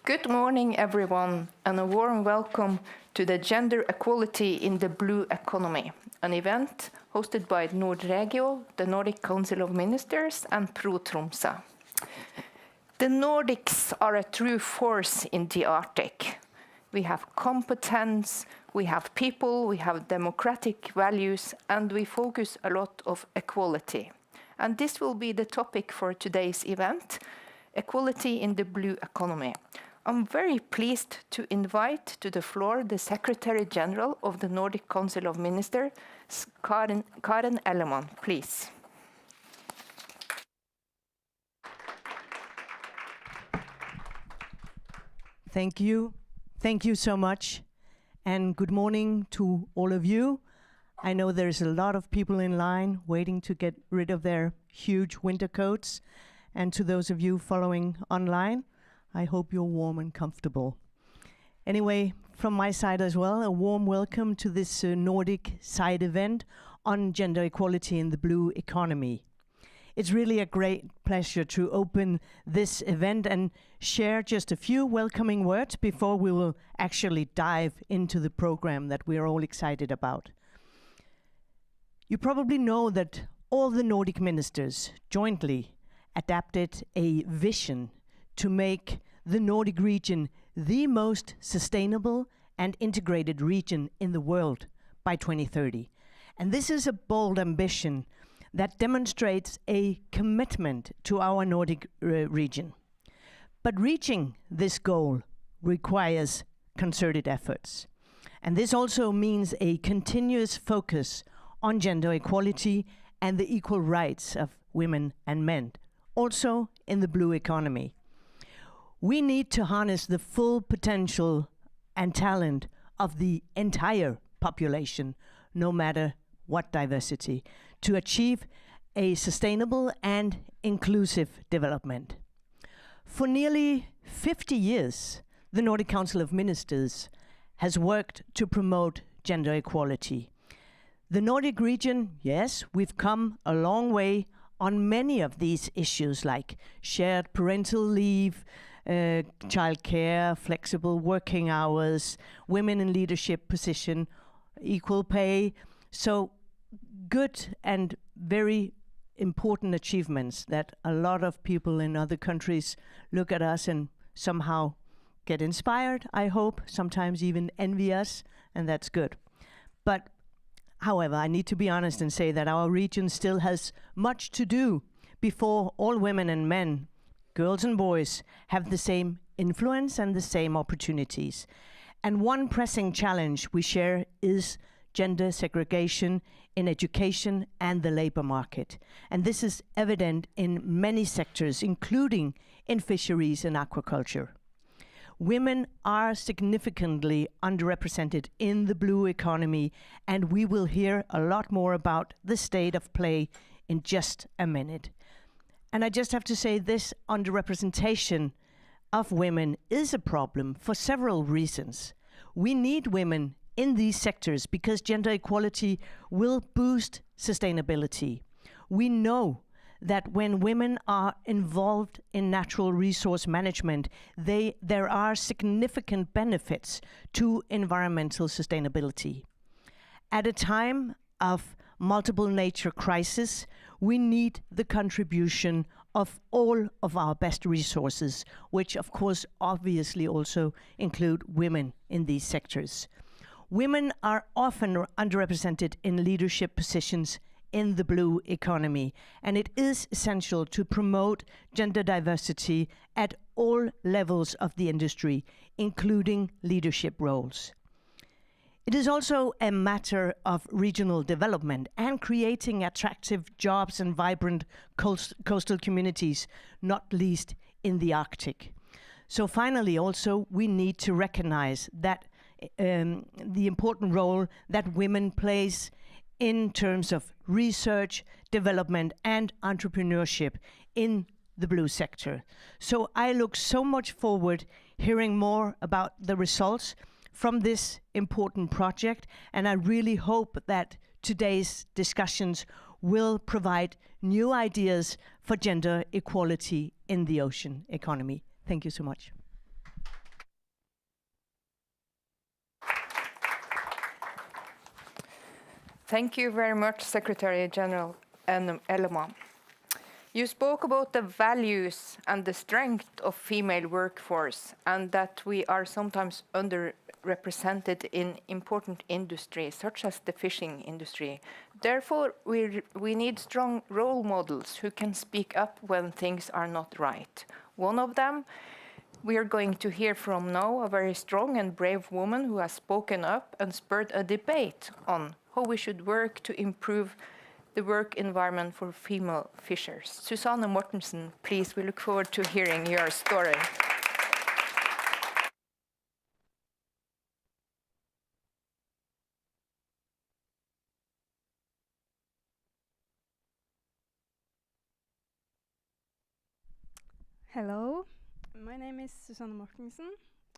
Good morning, everyone, and a warm welcome to the Gender Equality in the Blue Economy, an event hosted by Nordregio, the Nordic Council of Ministers, and Pro Tromsø. The Nordics are a true force in the Arctic. We have competence, we have people, we have democratic values, and we focus a lot on equality. And this will be the topic for today's event, Equality in the Blue Economy. I'm very pleased to invite to the floor the Secretary General of the Nordic Council of Ministers, Karen Ellemann, please. Thank you. Thank you so much. And good morning to all of you. I know there's a lot of people in line waiting to get rid of their huge winter coats. And to those of you following online, I hope you're warm and comfortable. Anyway, from my side as well, a warm welcome to this Nordic side event on gender equality in the blue economy. It's really a great pleasure to open this event and share just a few welcoming words before we will actually dive into the program that we're all excited about. You probably know that all the Nordic ministers jointly adapted a vision to make the Nordic region the most sustainable and integrated region in the world by 2030. And this is a bold ambition that demonstrates a commitment to our Nordic region. But reaching this goal requires concerted efforts. And this also means a continuous focus on gender equality and the equal rights of women and men, also in the blue economy. We need to harness the full potential and talent of the entire population, no matter what diversity, to achieve a sustainable and inclusive development. For nearly 50 years, the Nordic Council of Ministers has worked to promote gender equality. The Nordic region, yes, we've come a long way on many of these issues like shared parental leave, childcare, flexible working hours, women in leadership position, equal pay. So good and very important achievements that a lot of people in other countries look at us and somehow get inspired, I hope, sometimes even envy us, and that's good. But however, I need to be honest and say that our region still has much to do before all women and men, girls and boys, have the same influence and the same opportunities. And one pressing challenge we share is gender segregation in education and the labor market. And this is evident in many sectors, including in fisheries and aquaculture. Women are significantly underrepresented in the blue economy, and we will hear a lot more about the state of play in just a minute. And I just have to say this underrepresentation of women is a problem for several reasons. We need women in these sectors because gender equality will boost sustainability. We know that when women are involved in natural resource management, there are significant benefits to environmental sustainability. At a time of multiple nature crisis, we need the contribution of all of our best resources, which of course obviously also include women in these sectors. Women are often underrepresented in leadership positions in the blue economy, and it is essential to promote gender diversity at all levels of the industry, including leadership roles. It is also a matter of regional development and creating attractive jobs and vibrant coastal communities, not least in the Arctic. So finally, also, we need to recognize that the important role that women plays in terms of research, development, and entrepreneurship in the blue sector. So I look so much forward hearing more about the results from this important project, and I really hope that today's discussions will provide new ideas for gender equality in the ocean economy. Thank you so much. Thank you very much, Secretary General Ellemann. You spoke about the values and the strength of female workforce and that we are sometimes underrepresented in important industries, such as the fishing industry. Therefore, we need strong role models who can speak up when things are not right. One of them we are going to hear from now, a very strong and brave woman who has spoken up and spurred a debate on how we should work to improve the work environment for female fishers. Susanne Mortensen, please, we look forward to hearing your story. Hello, my name is Susanne Mortensen.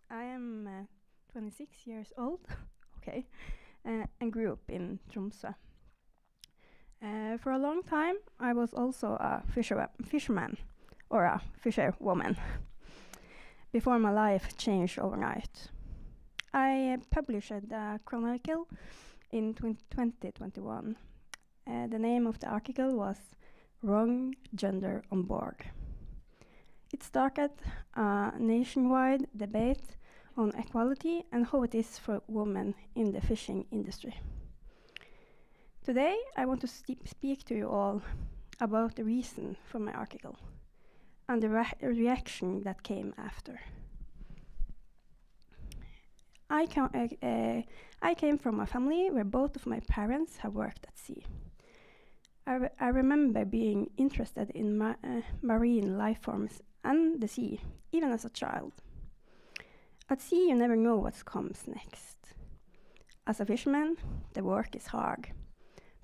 I am 26 years old, okay, and grew up in Tromsø. For a long time, I was also a fisherman or a fisherwoman before my life changed overnight. I published a chronicle in 2021. The name of the article was Wrong Gender on Board. It started a nationwide debate on equality and how it is for women in the fishing industry. Today, I want to speak to you all about the reason for my article and the reaction that came after. I came from a family where both of my parents have worked at sea. I remember being interested in marine life forms and the sea, even as a child. At sea, you never know what comes next. As a fisherman, the work is hard,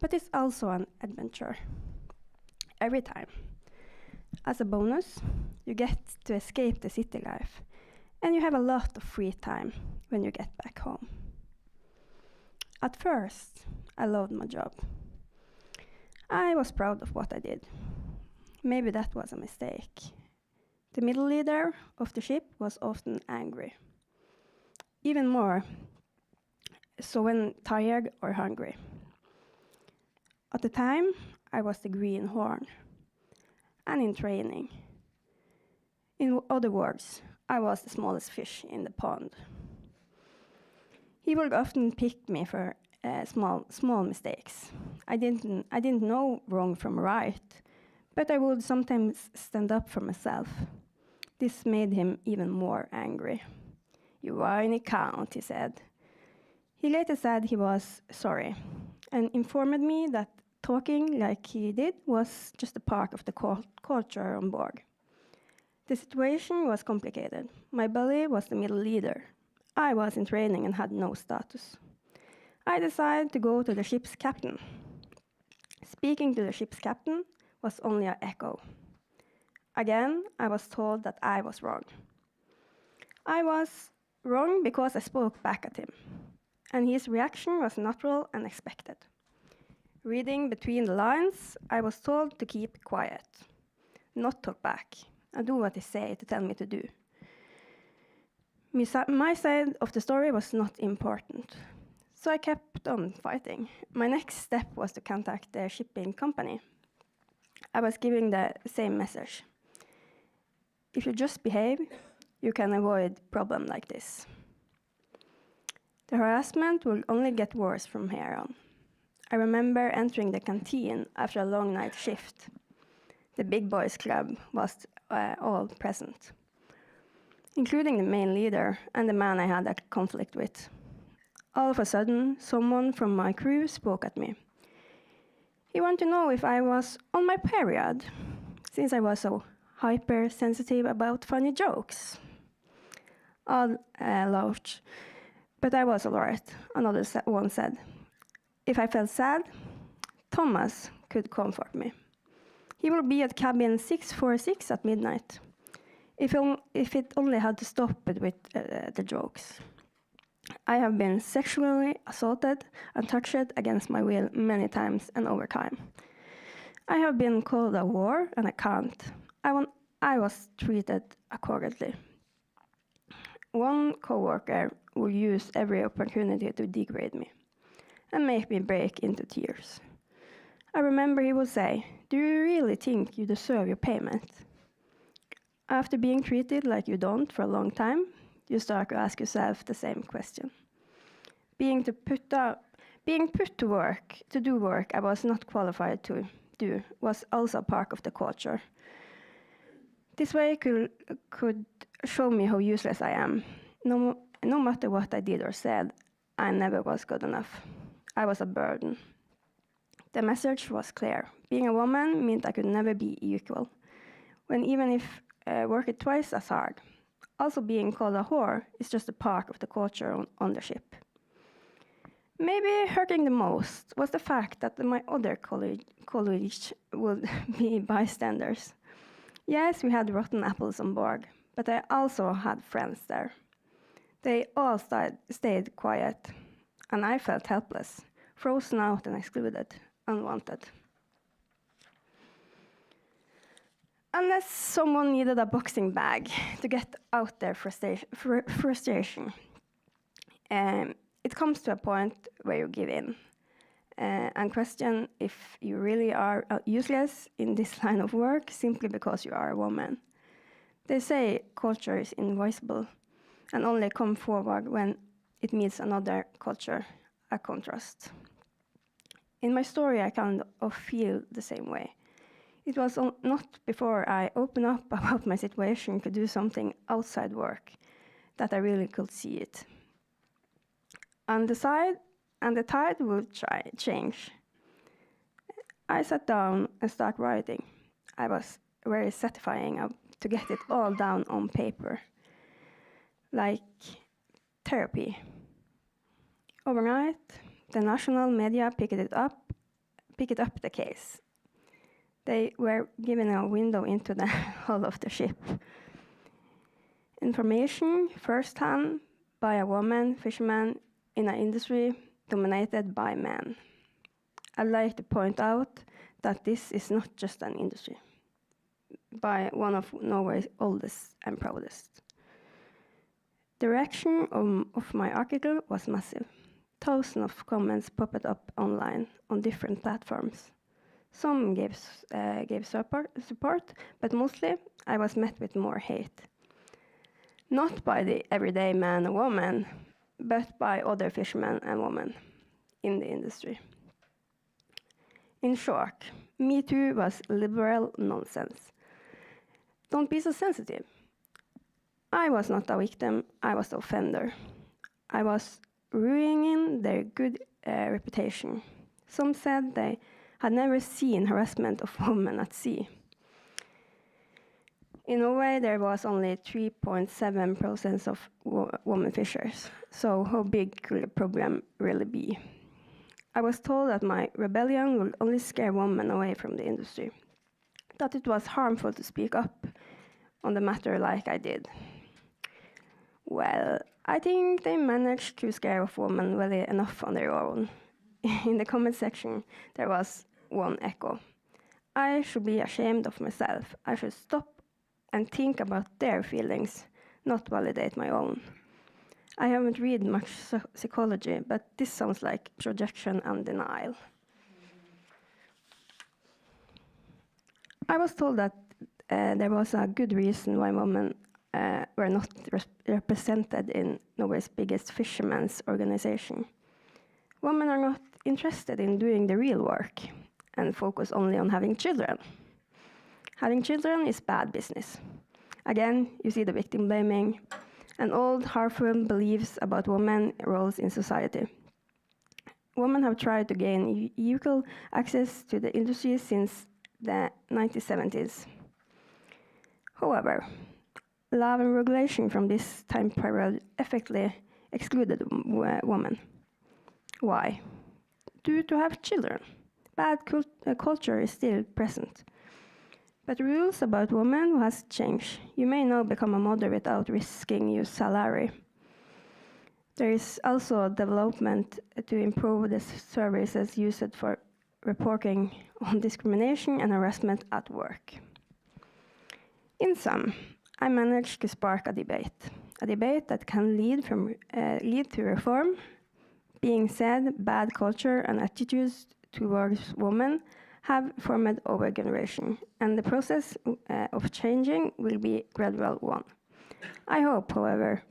but it's also an adventure. Every time. As a bonus, you get to escape the city life, and you have a lot of free time when you get back home. At first, I loved my job. I was proud of what I did. Maybe that was a mistake. The middle leader of the ship was often angry. Even more so when tired or hungry. At the time, I was the green horn and in training. In other words, I was the smallest fish in the pond. He would often pick me for small mistakes. I didn't know wrong from right, but I would sometimes stand up for myself. This made him even more angry. "You whiny count," he said. He later said he was sorry and informed me that talking like he did was just a part of the culture on board. The situation was complicated. My belly was the middle leader. I was in training and had no status. I decided to go to the ship's captain. Speaking to the ship's captain was only an echo. Again, I was told that I was wrong. I was wrong because I spoke back at him, and his reaction was natural and expected. Reading between the lines, I was told to keep quiet, not talk back, and do what they say to tell me to do. My side of the story was not important, so I kept on fighting. My next step was to contact the shipping company. I was giving the same message. If you just behave, you can avoid problems like this. The harassment will only get worse from here on. I remember entering the canteen after a long night shift. The big boys club was all present, including the main leader and the man I had a conflict with. All of a sudden, someone from my crew spoke at me. He wanted to know if I was on my period, since I was so hypersensitive about funny jokes. I laughed, but I was all right, another one said. If I felt sad, Thomas could comfort me. He will be at cabin 646 at midnight, if it only had to stop it with the jokes. I have been sexually assaulted and touched against my will many times and over time. I have been called a whore, and I can't. I was treated accordingly. One coworker will use every opportunity to degrade me. and make me break into tears. I remember he would say, "Do you really think you deserve your payment?" After being treated like you don't for a long time, you start to ask yourself the same question. Being put to work, to do work I was not qualified to do, was also part of the culture. This way could show me how useless I am. No matter what I did or said, I never was good enough. I was a burden. The message was clear. Being a woman meant I could never be equal, when even if worked twice as hard. Also, being called a whore is just a part of the culture on the ship. Maybe hurting the most was the fact that my other colleagues would be bystanders. Yes, we had rotten apples on board, but I also had friends there. They all stayed quiet, and I felt helpless, frozen out and excluded, unwanted. Unless someone needed a boxing bag to get out their frustration, it comes to a point where you give in and question if you really are useless in this line of work simply because you are a woman. They say culture is invisible and only come forward when it meets another culture, a contrast. In my story, I kind of feel the same way. It was not before I opened up about my situation to do something outside work that I really could see it. And the tide would change. I sat down and started writing. I was very satisfying to get it all down on paper, like therapy. Overnight, the national media picked up the case. They were given a window into the hull of the ship. Information firsthand by a woman fisherman in an industry dominated by men. I'd like to point out that this is not just an industry, by one of Norway's oldest and proudest. The reaction of my article was massive. Thousands of comments popped up online on different platforms. Some gave support, but mostly I was met with more hate. Not by the everyday man or woman, but by other fishermen and women in the industry. In short, Me Too was liberal nonsense. Don't be so sensitive. I was not a victim, I was the offender. I was ruining their good reputation. Some said they had never seen harassment of women at sea. In Norway, there was only 3.7% of women fishers, so how big could the problem really be? I was told that my rebellion would only scare women away from the industry, that it was harmful to speak up on the matter like I did. Well, I think they managed to scare off women well enough on their own. In the comment section, there was one echo. I should be ashamed of myself. I should stop and think about their feelings, not validate my own. I haven't read much psychology, but this sounds like projection and denial. I was told that there was a good reason why women were not represented in Norway's biggest fishermen's organization. Women are not interested in doing the real work and focus only on having children. Having children is bad business. Again, you see the victim blaming and old harmful beliefs about women's roles in society. Women have tried to gain equal access to the industry since the 1970s. However, law and regulation from this time period effectively excluded women. Why? Due to have children. Bad culture is still present. But rules about women has changed. You may now become a mother without risking your salary. There is also development to improve the services used for reporting on discrimination and harassment at work. In sum, I managed to spark a debate that can lead to reform, being said, bad culture and attitudes towards women have formed over generation, and the process of changing will be a gradual one. I hope, however,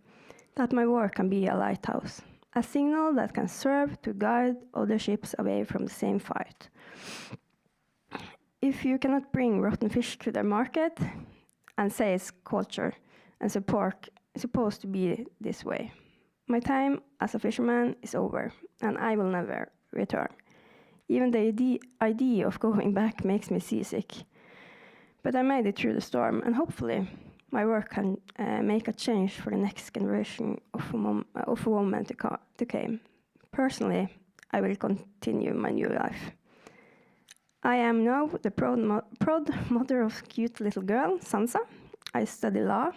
that my work can be a lighthouse, a signal that can serve to guide other ships away from the same fight. If you cannot bring rotten fish to the market and say it's culture and supposed to be this way, my time as a fisherman is over and I will never return. Even the idea of going back makes me seasick. But I made it through the storm, and hopefully my work can make a change for the next generation of women to come. Personally, I will continue my new life. I am now the proud mother of a cute little girl, Sansa. I study law,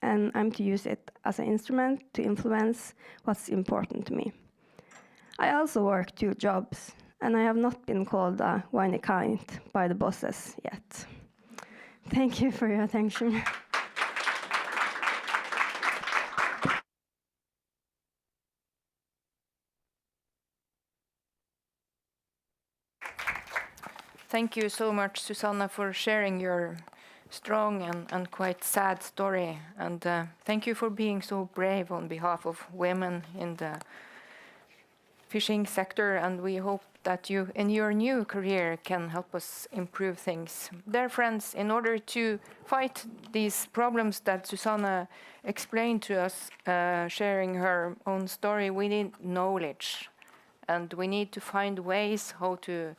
and I'm to use it as an instrument to influence what's important to me. I also work 2 jobs, and I have not been called a whiny kind by the bosses yet. Thank you for your attention. Thank you so much, Susanna, for sharing your strong and quite sad story. And thank you for being so brave on behalf of women in the fishing sector. And we hope that you, in your new career, can help us improve things. Dear friends, in order to fight these problems that Susanna explained to us, sharing her own story, we need knowledge. And we need to find ways how to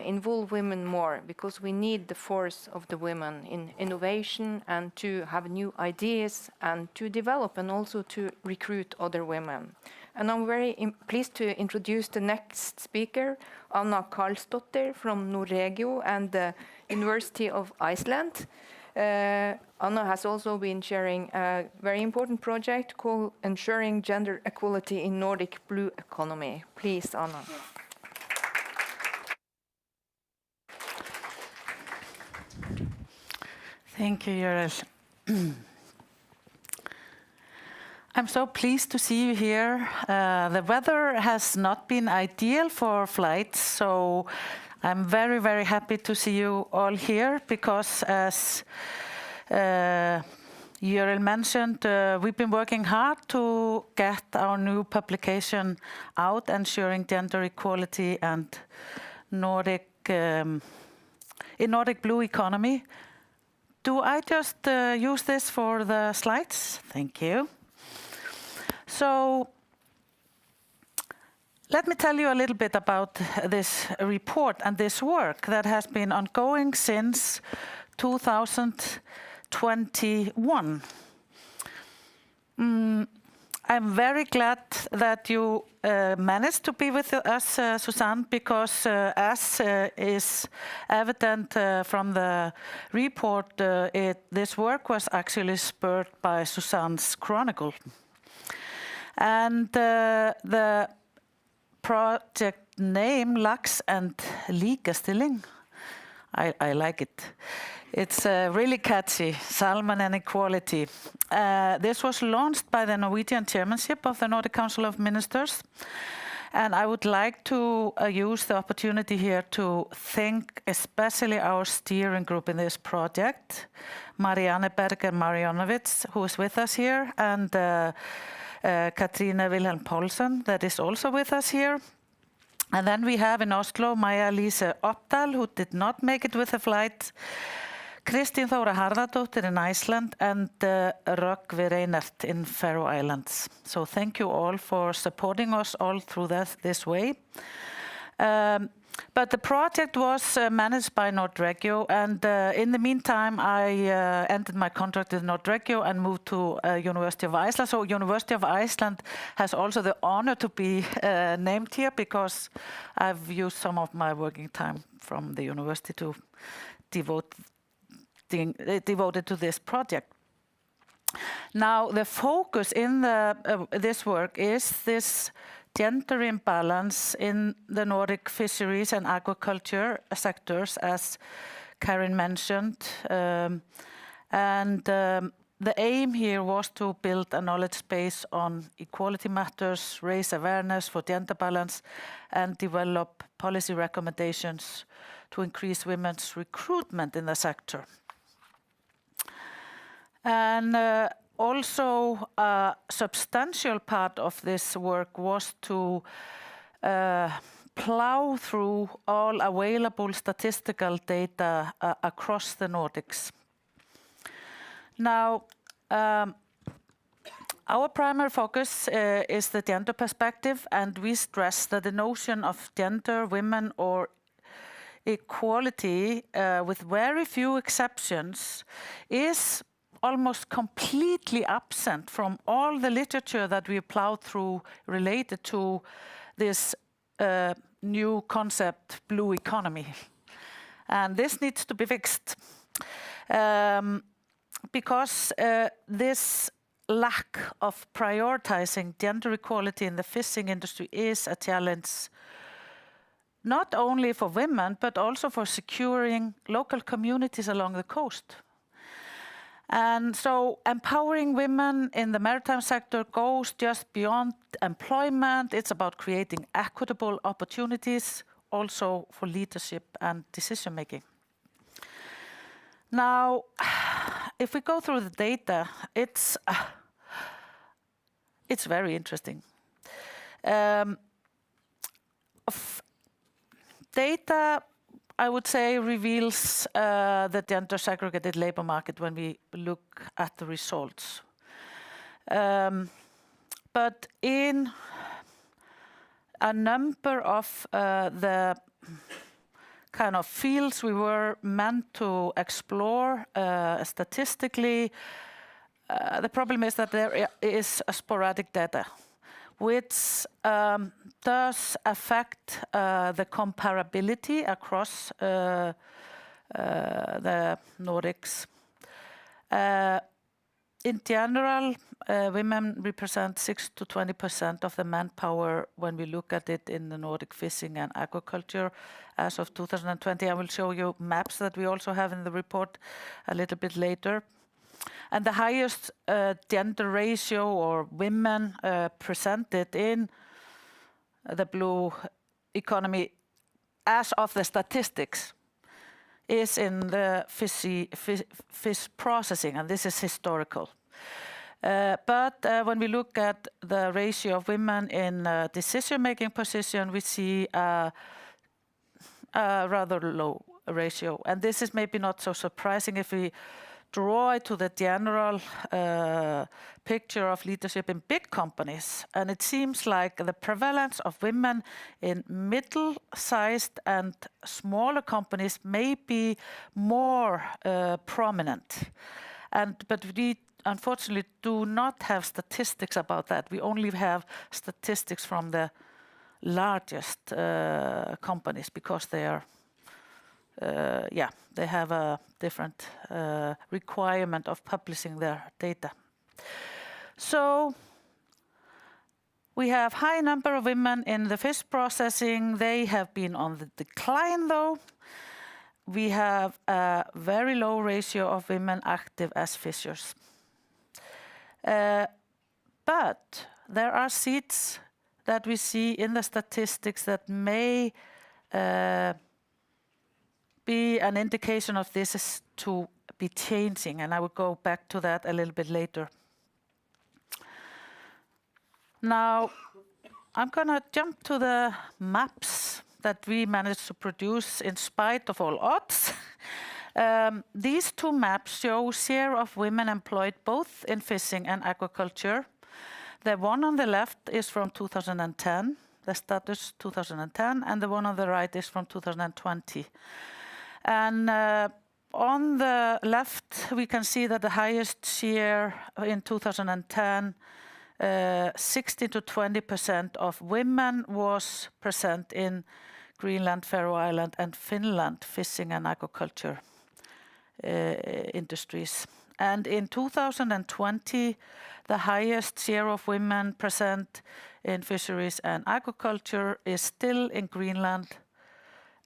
involve women more, because we need the force of the women in innovation and to have new ideas and to develop and also to recruit other women. And I'm very pleased to introduce the next speaker, Anna Karlsdottir from Nordregio and the University of Iceland. Anna has also been sharing a very important project called Ensuring Gender Equality in Nordic Blue Economy. Please, Anna. Thank you, Jorel. I'm so pleased to see you here. The weather has not been ideal for flights, so I'm very, very happy to see you all here because, as Jorel mentioned, we've been working hard to get our new publication out, ensuring gender equality and Nordic in Nordic Blue Economy. Do I just use this for the slides? Thank you. So let me tell you a little bit about this report and this work that has been ongoing since 2021. I'm very glad that you managed to be with us, Susanne, because as is evident from the report, this work was actually spurred by Susanne's chronicle. And the project name, Laks and Likestilling, I like it. It's really catchy, Salmon and Equality. This was launched by the Norwegian chairmanship of the Nordic Council of Ministers. And I would like to use the opportunity here to thank especially our steering group in this project, Marianne Berger Marjanovic, who is with us here, and Katrine Wilhelm Poulsen, that is also with us here. And then we have in Oslo, Maja-Lise Opdal, who did not make it with a flight, Kristín Þóra Harðardóttir in Iceland, and Rökkvi Reinert in Faroe Islands. So thank you all for supporting us all through this way. But the project was managed by Nordregio, and in the meantime I ended my contract with Nordregio and moved to University of Iceland. So University of Iceland has also the honor to be named here because I've used some of my working time from the university to devoted to this project. Now the focus in this work is this gender imbalance in the Nordic fisheries and aquaculture sectors, as Karin mentioned. the aim here was to build a knowledge base on equality matters, raise awareness for gender balance, and develop policy recommendations to increase women's recruitment in the sector. And also a substantial part of this work was to plow through all available statistical data across the Nordics. Now, our primary focus is the gender perspective, and we stress that the notion of gender, women, or equality, with very few exceptions, is almost completely absent from all the literature that we plowed through related to this new concept, blue economy. And this needs to be fixed. Because this lack of prioritizing gender equality in the fishing industry is a challenge, not only for women, but also for securing local communities along the coast. And so empowering women in the maritime sector goes just beyond employment. It's about creating equitable opportunities also for leadership and decision making. Now, if we go through the data, it's very interesting. Data, I would say, reveals the gender segregated labor market when we look at the results. But in a number of the kind of fields we were meant to explore statistically, the problem is that there is a sporadic data, which does affect the comparability across the Nordics. In general, women represent 6 to 20% of the manpower when we look at it in the Nordic fishing and aquaculture as of 2020. I will show you maps that we also have in the report a little bit later. And the highest gender ratio or women presented in the blue economy as of the statistics is in the fish processing, and this is historical. But when we look at the ratio of women in decision-making position, we see a rather low ratio. And this is maybe not so surprising if we draw it to the general picture of leadership in big companies. And it seems like the prevalence of women in middle-sized and smaller companies may be more prominent. But we unfortunately do not have statistics about that. We only have statistics from the largest companies because they are they have a different requirement of publishing their data. So we have high number of women in the fish processing. They have been on the decline though. We have a very low ratio of women active as fishers. But there are seeds that we see in the statistics that may be an indication of this is to be changing, and I will go back to that a little bit later. Now, I'm gonna jump to the maps that we managed to produce in spite of all odds. These two maps show share of women employed both in fishing and aquaculture. The one on the left is from 2010, the status 2010, and the one on the right is from 2020. And on the left, we can see that the highest share in 2010, 60 to 20% of women was present in Greenland, Faroe Island, and Finland fishing and aquaculture industries. And in 2020, the highest share of women present in fisheries and aquaculture is still in Greenland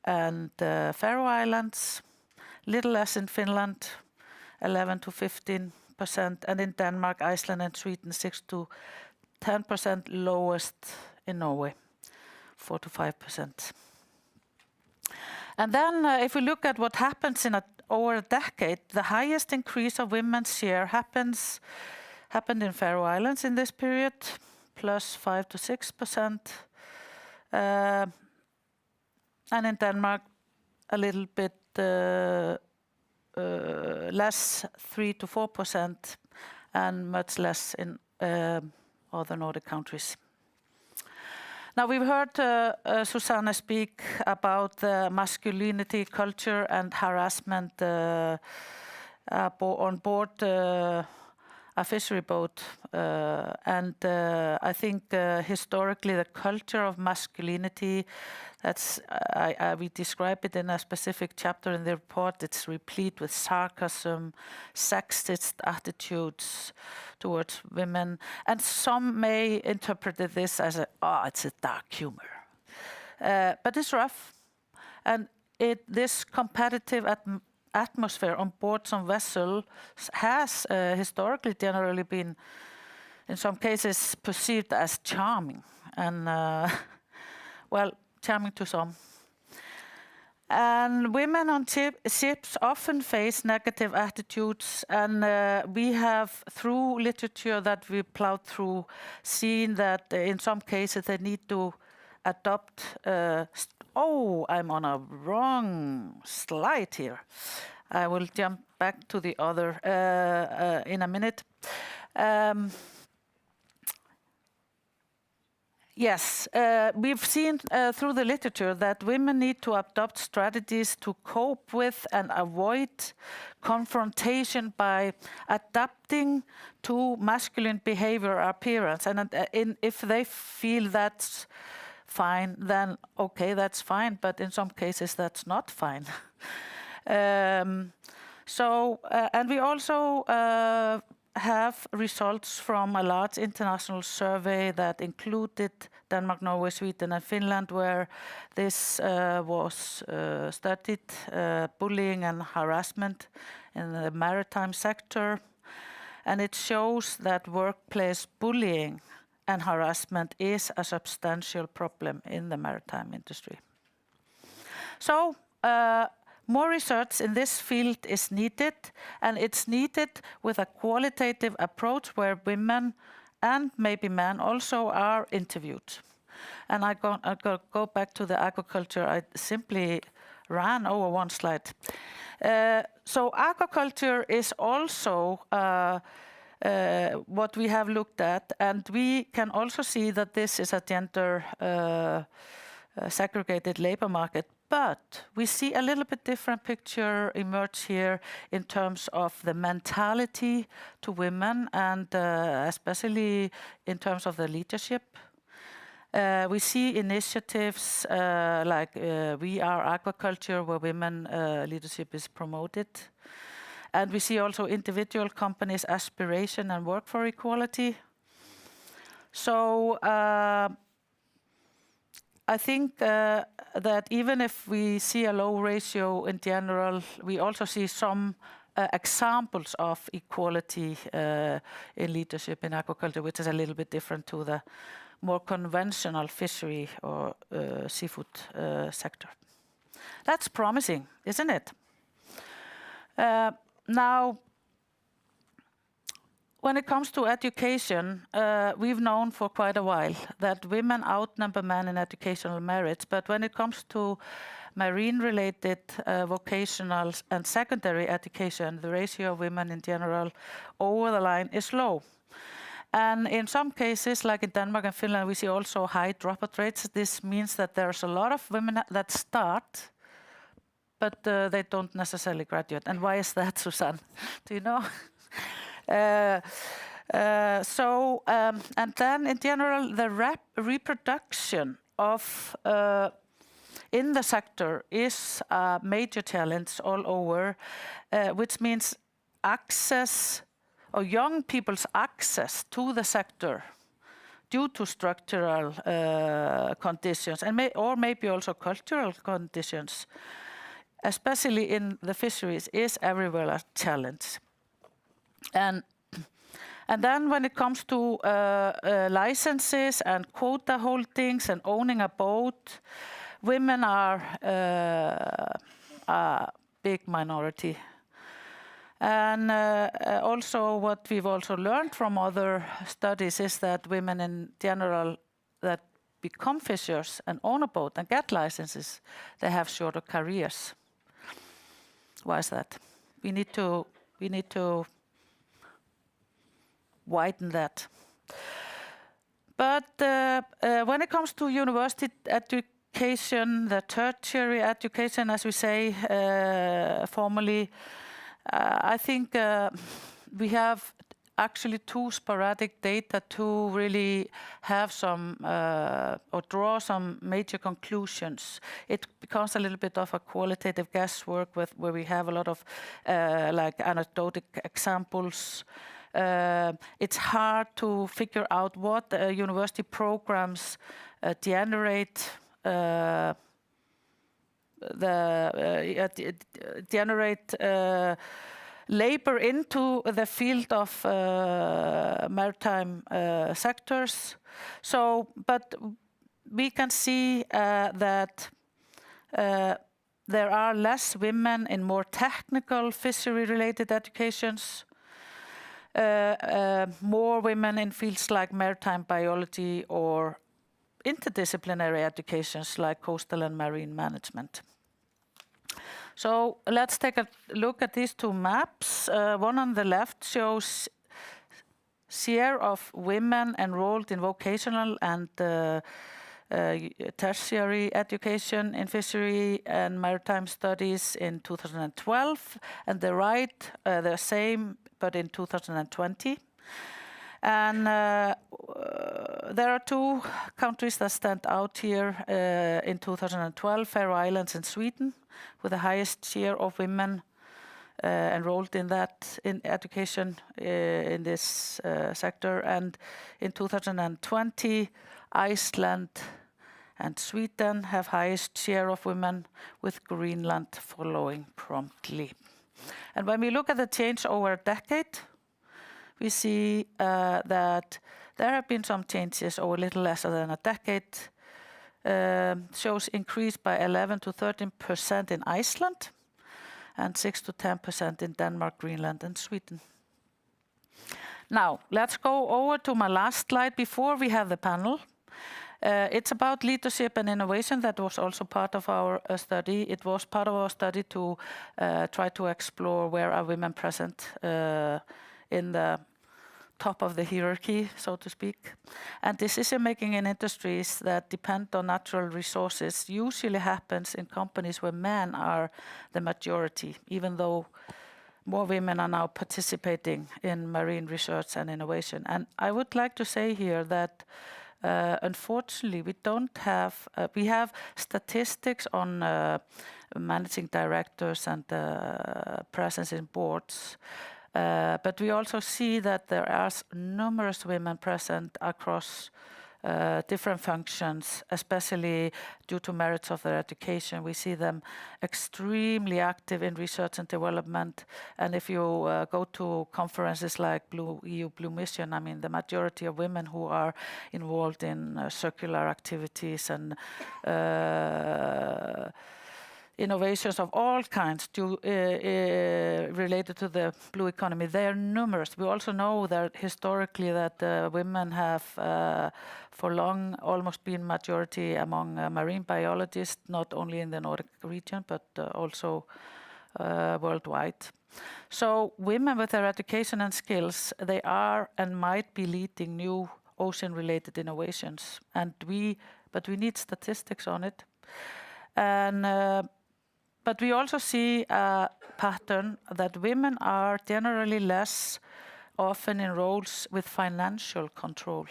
and Faroe Islands, little less in Finland, 11 to 15%, 8%, and in Denmark, Iceland, and Sweden, 6 to 10%, lowest in Norway, 4 to 5%. And then if we look at what happens over a decade, the highest increase of women's share happened in Faroe Islands in this period, plus 5 to 6%. And in Denmark, a little bit less, 3 to 4%, and much less in other Nordic countries. Now, we've heard Susanne speak about the masculinity culture and harassment on board a fishery boat. And I think historically the culture of masculinity, we describe it in a specific chapter in the report. It's replete with sarcasm, sexist attitudes towards women. And some may interpret this as it's a dark humor. But it's rough. And this competitive atmosphere on board some vessels has historically generally been, in some cases, perceived as charming. And, well, charming to some. And women on ships often face negative attitudes, and we have, through literature that we plowed through, seen that in some cases they need to adopt. I'm on a wrong slide here. I will jump back to the other in a minute. Yes, we've seen through the literature that women need to adopt strategies to cope with and avoid confrontation by adapting to masculine behavior or appearance. And if they feel that's fine, then okay, that's fine. But in some cases, that's not fine. And we also have results from a large international survey that included Denmark, Norway, Sweden, and Finland, where this was studied, bullying and harassment in the maritime sector. And it shows that workplace bullying and harassment is a substantial problem in the maritime industry. So, more research in this field is needed, and it's needed with a qualitative approach where women and maybe men also are interviewed. And I go back to the aquaculture. I simply ran over one slide. So aquaculture is also what we have looked at, and we can also see that this is a gender segregated labor market. But we see a little bit different picture emerge here in terms of the mentality to women, and especially in terms of the leadership. We see initiatives like We Are Aquaculture, where women leadership is promoted. And we see also individual companies' aspiration and work for equality. So I think that even if we see a low ratio in general, we also see some examples of equality in leadership in aquaculture, which is a little bit different to the more conventional fishery or seafood sector. That's promising, isn't it? Now, when it comes to education, we've known for quite a while that women outnumber men in educational merits, but when it comes to marine-related vocational and secondary education, the ratio of women in general over the line is low. And in some cases, like in Denmark and Finland, we see also high dropout rates. This means that there's a lot of women that start, but they don't necessarily graduate. And why is that, Susanne? Do you know? And then in general, the reproduction of in the sector is a major challenge all over, which means access, or young people's access to the sector due to structural conditions, and maybe also cultural conditions, especially in the fisheries, is everywhere a challenge. And then when it comes to licenses and quota holdings and owning a boat, women are a big minority. And also what we've also learned from other studies is that women in general that become fishers and own a boat and get licenses, they have shorter careers. Why is that? We need to widen that. But when it comes to university education, the tertiary education, as we say formally, I think we have actually too sporadic data to really have some or draw some major conclusions. It becomes a little bit of a qualitative guesswork where we have a lot of like anecdotal examples. It's hard to figure out what university programs generate labor into the field of maritime sectors. So, but we can see that there are less women in more technical fishery-related educations, more women in fields like maritime biology or interdisciplinary educations like coastal and marine management. So let's take a look at these two maps. One on the left shows share of women enrolled in vocational and tertiary education in fishery and maritime studies in 2012, and the right, the same, but in 2020. And there are two countries that stand out here in 2012, Faroe Islands and Sweden, with the highest share of women enrolled in education in this sector. And in 2020, Iceland and Sweden have highest share of women, with Greenland following promptly. And when we look at the change over a decade, we see that there have been some changes over a little less than a decade. Shows increase by 11 to 13% in Iceland and 6 to 10% in Denmark, Greenland and Sweden. Now, let's go over to my last slide before we have the panel. It's about leadership and innovation. That was also part of our study. It was part of our study to try to explore where are women present in the top of the hierarchy, so to speak. And decision-making in industries that depend on natural resources usually happens in companies where men are the majority, even though more women are now participating in marine research and innovation. And I would like to say here that unfortunately, we don't have, we have statistics on managing directors and presence in boards. But we also see that there are numerous women present across different functions, especially due to merits of their education. We see them extremely active in research and development. And if you go to conferences like EU Blue Mission, I mean, the majority of women who are involved in circular activities and innovations of all kinds related to the blue economy, they are numerous. We also know that historically that women have for long almost been majority among marine biologists, not only in the Nordic region, but also worldwide. So women with their education and skills, they are and might be leading new ocean-related innovations. But we need statistics on it. And but we also see a pattern that women are generally less often in roles with financial control.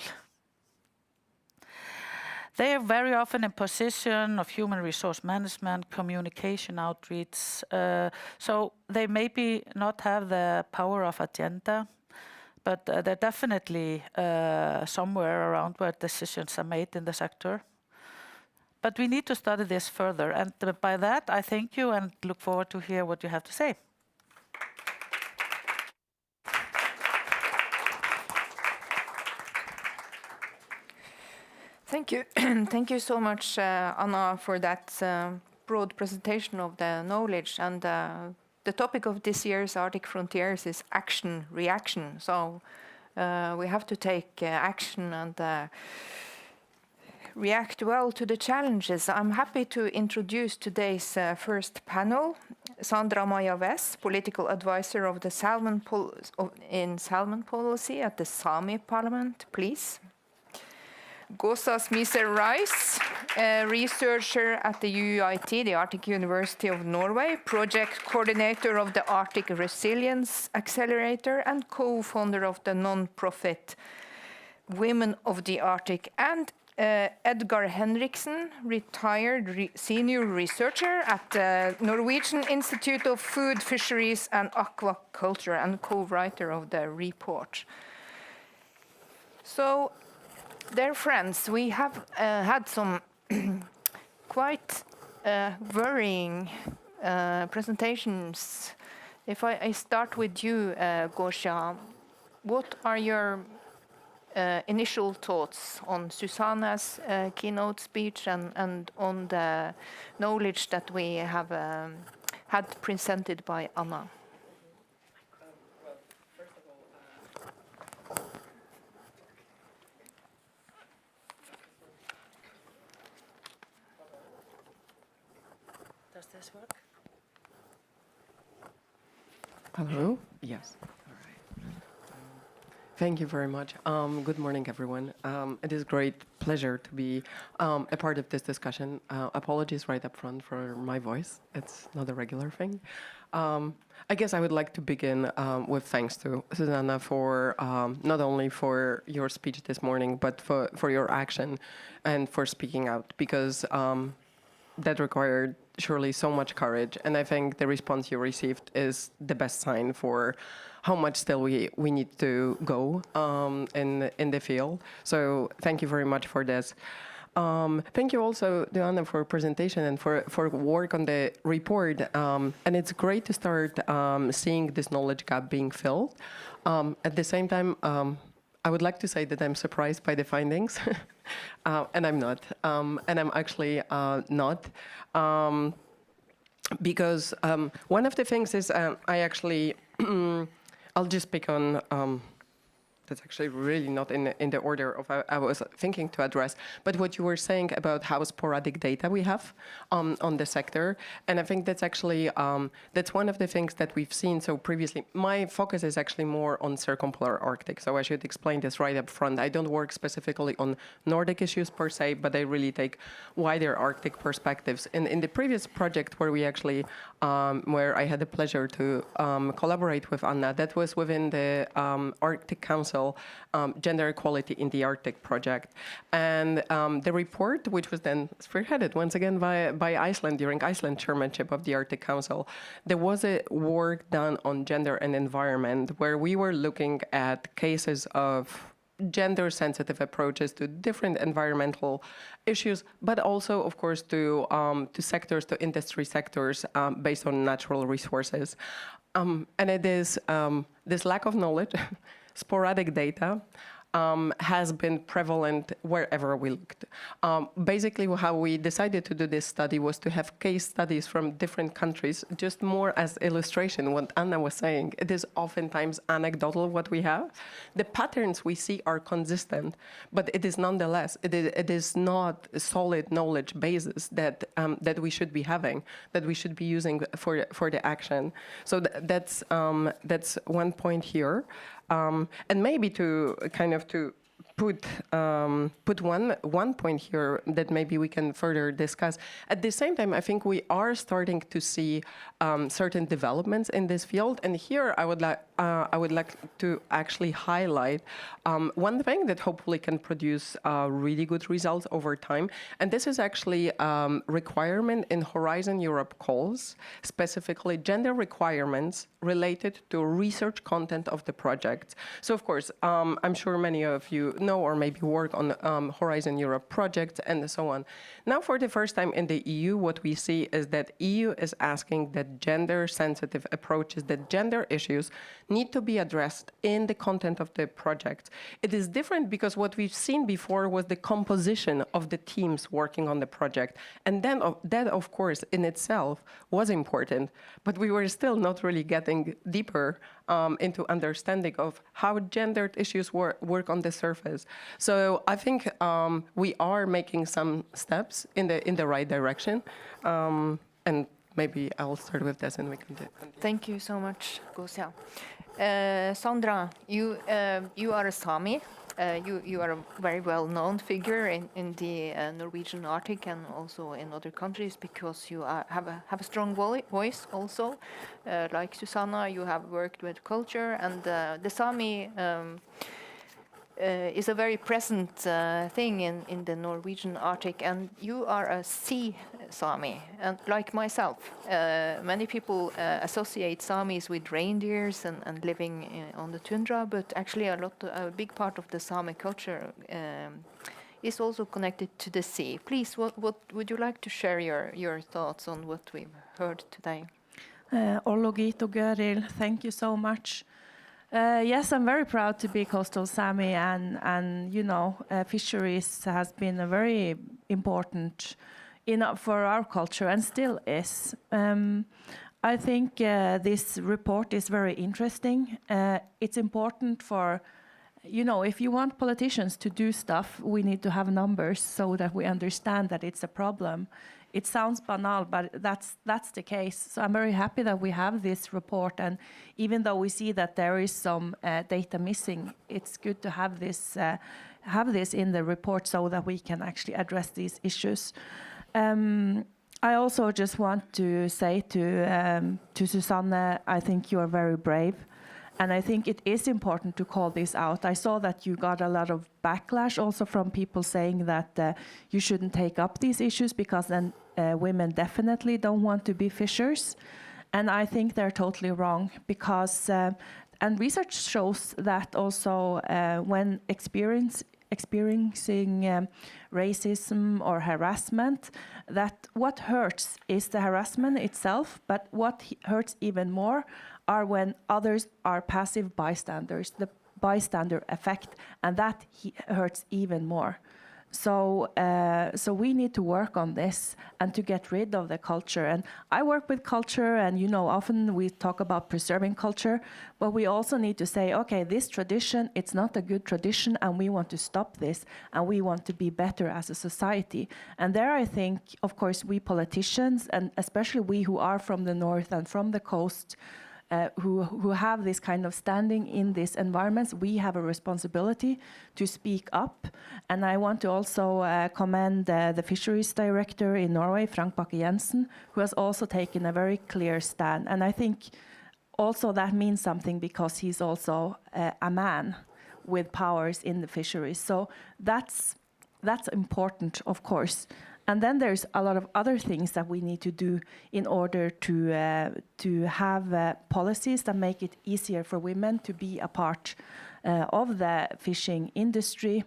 They are very often in position of human resource management, communication, outreach. So they maybe not have the power of agenda, but they're definitely somewhere around where decisions are made in the sector. But we need to study this further. And by that, I thank you and look forward to hear what you have to say. Thank you. Thank you so much, Anna, for that broad presentation of the knowledge. And the topic of this year's Arctic Frontiers is action, reaction. So we have to take action and react well to the challenges. I'm happy to introduce today's first panel. Sandra Maja Wess, political advisor of the salmon policy at the Sami Parliament, please. Gosa Smiser-Rice, a researcher at the UiT, the Arctic University of Norway, project coordinator of the Arctic Resilience Accelerator and co-founder of the non-profit Women of the Arctic, and Edgar Henriksen, retired senior researcher at the Norwegian Institute of Food, Fisheries and Aquaculture and co-writer of the report. So, dear friends, we have had some quite worrying presentations. If I start with you, Gosia, what are your initial thoughts on Susanna's keynote speech and on the knowledge that we have had presented by Anna? Does this work? Hello? Yes. All right. Thank you very much. Good morning, everyone. It is a great pleasure to be a part of this discussion. Apologies right up front for my voice. It's not a regular thing. I guess I would like to begin with thanks to Susanna for not only for your speech this morning, but for your action and for speaking out, because that required surely so much courage. And I think the response you received is the best sign for how much still we need to go in the field. So thank you very much for this. Thank you also, Joanna, for presentation and for work on the report. And it's great to start seeing this knowledge gap being filled. At the same time, I would like to say that I'm surprised by the findings, and I'm not. And I'm actually not. Because one of the things is I actually, I'll just pick on, that's actually really not in the order of I was thinking to address, but what you were saying about how sporadic data we have on the sector. And I think that's actually, that's one of the things that we've seen. So previously, my focus is actually more on circumpolar Arctic. So I should explain this right up front. I don't work specifically on Nordic issues per se, but I really take wider Arctic perspectives. In the previous project where we actually, where I had the pleasure to collaborate with Anna, that was within the Arctic Council Gender Equality in the Arctic project. And the report, which was then spearheaded once again by Iceland during Iceland chairmanship of the Arctic Council, there was a work done on gender and environment where we were looking at cases of gender-sensitive approaches to different environmental issues, but also, of course, to sectors, to industry sectors based on natural resources. And it is this lack of knowledge, sporadic data, has been prevalent wherever we looked. Basically, how we decided to do this study was to have case studies from different countries, just more as illustration, what Anna was saying. It is oftentimes anecdotal what we have. The patterns we see are consistent, but it is nonetheless, it is not a solid knowledge basis that we should be having, that we should be using for the action. So that's one point here. And maybe to kind of to put one point here that maybe we can further discuss. At the same time, I think we are starting to see certain developments in this field. And here I would like to actually highlight one thing that hopefully can produce really good results over time. And this is actually requirement in Horizon Europe calls, specifically gender requirements related to research content of the project. So of course, I'm sure many of you know, or maybe maybe work on Horizon Europe projects and so on. Now, for the first time in the EU, what we see is that EU is asking that gender-sensitive approaches, that gender issues need to be addressed in the content of the project. It is different because what we've seen before was the composition of the teams working on the project. And then that, of course, in itself was important, but we were still not really getting deeper into understanding of how gendered issues work on the surface. So I think we are making some steps in the right direction. And maybe I'll start with this and we can continue. Thank you so much, Gosia. Sandra, you are a Sami. You are a very well-known figure in the Norwegian Arctic and also in other countries because you have a strong voice also. Like Susanna, you have worked with culture, and the Sami is a very present thing in the Norwegian Arctic, and you are a sea Sami, and like myself. Many people associate Samis with reindeers and living on the tundra, but actually a big part of the Sami culture is also connected to the sea. Please, what would you like to share your thoughts on what we've heard today? Ologito Göril, thank you so much. Yes, I'm very proud to be Coastal Sami, and you know, fisheries has been a very important for our culture and still is. I think this report is very interesting. It's important for, you know, if you want politicians to do stuff, we need to have numbers so that we understand that it's a problem. It sounds banal, but that's the case. So I'm very happy that we have this report, and even though we see that there is some data missing, it's good to have this in the report so that we can actually address these issues. I also just want to say to Susanne, I think you are very brave. And I think it is important to call this out. I saw that you got a lot of backlash also from people saying that you shouldn't take up these issues because then women definitely don't want to be fishers. And I think they're totally wrong because, and research shows that also when experiencing racism or harassment, that what hurts is the harassment itself, but what hurts even more are when others are passive bystanders, the bystander effect, and that hurts even more. So we need to work on this and to get rid of the culture. And I work with culture, and you know, often we talk about preserving culture, but we also need to say, okay, this tradition, it's not a good tradition, and we want to stop this, and we want to be better as a society. And there I think, of course, we politicians, and especially we who are from the north and from the coast, who have this kind of standing in these environments, we have a responsibility to speak up. And I want to also commend the fisheries director in Norway, Frank Bakke-Jensen, who has also taken a very clear stand. And I think also that means something because he's also a man with powers in the fisheries. So that's important, of course. And then there's a lot of other things that we need to do in order to have policies that make it easier for women to be a part of the fishing industry.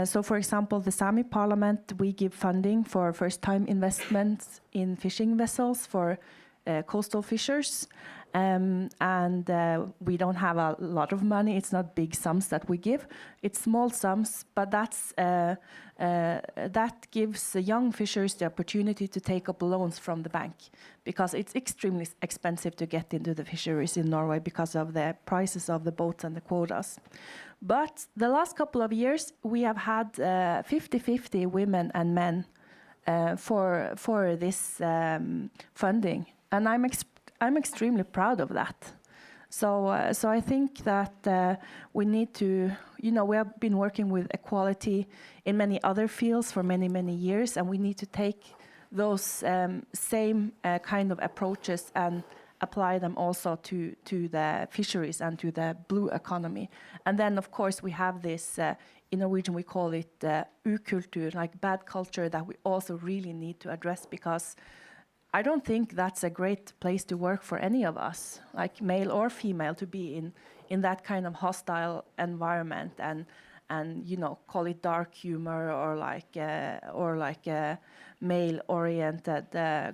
So, for example, the Sami Parliament, we give funding for first-time investments in fishing vessels for coastal fishers. And we don't have a lot of money. It's not big sums that we give. It's small sums, but that gives young fishers the opportunity to take up loans from the bank because it's extremely expensive to get into the fisheries in Norway because of the prices of the boats and the quotas. But the last couple of years, we have had 50-50 women and men for this funding. And I'm extremely proud of that. So I think that we need to, you know, we have been working with equality in many other fields for many, many years, and we need to take those same kind of approaches and apply them also to the fisheries and to the blue economy. And then, of course, we have this, in Norwegian we call it ukultur, like bad culture, that we also really need to address because I don't think that's a great place to work for any of us, like male or female, to be in that kind of hostile environment and and call it dark humor or like a male-oriented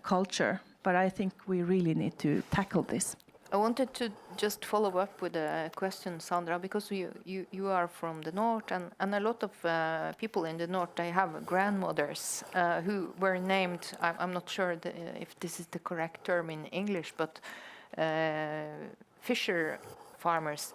culture. But I think we really need to tackle this. I wanted to just follow up with a question, Sandra, because you are from the north, and a lot of people in the north, they have grandmothers who were named, I'm not sure if this is the correct term in English, but fisher farmers,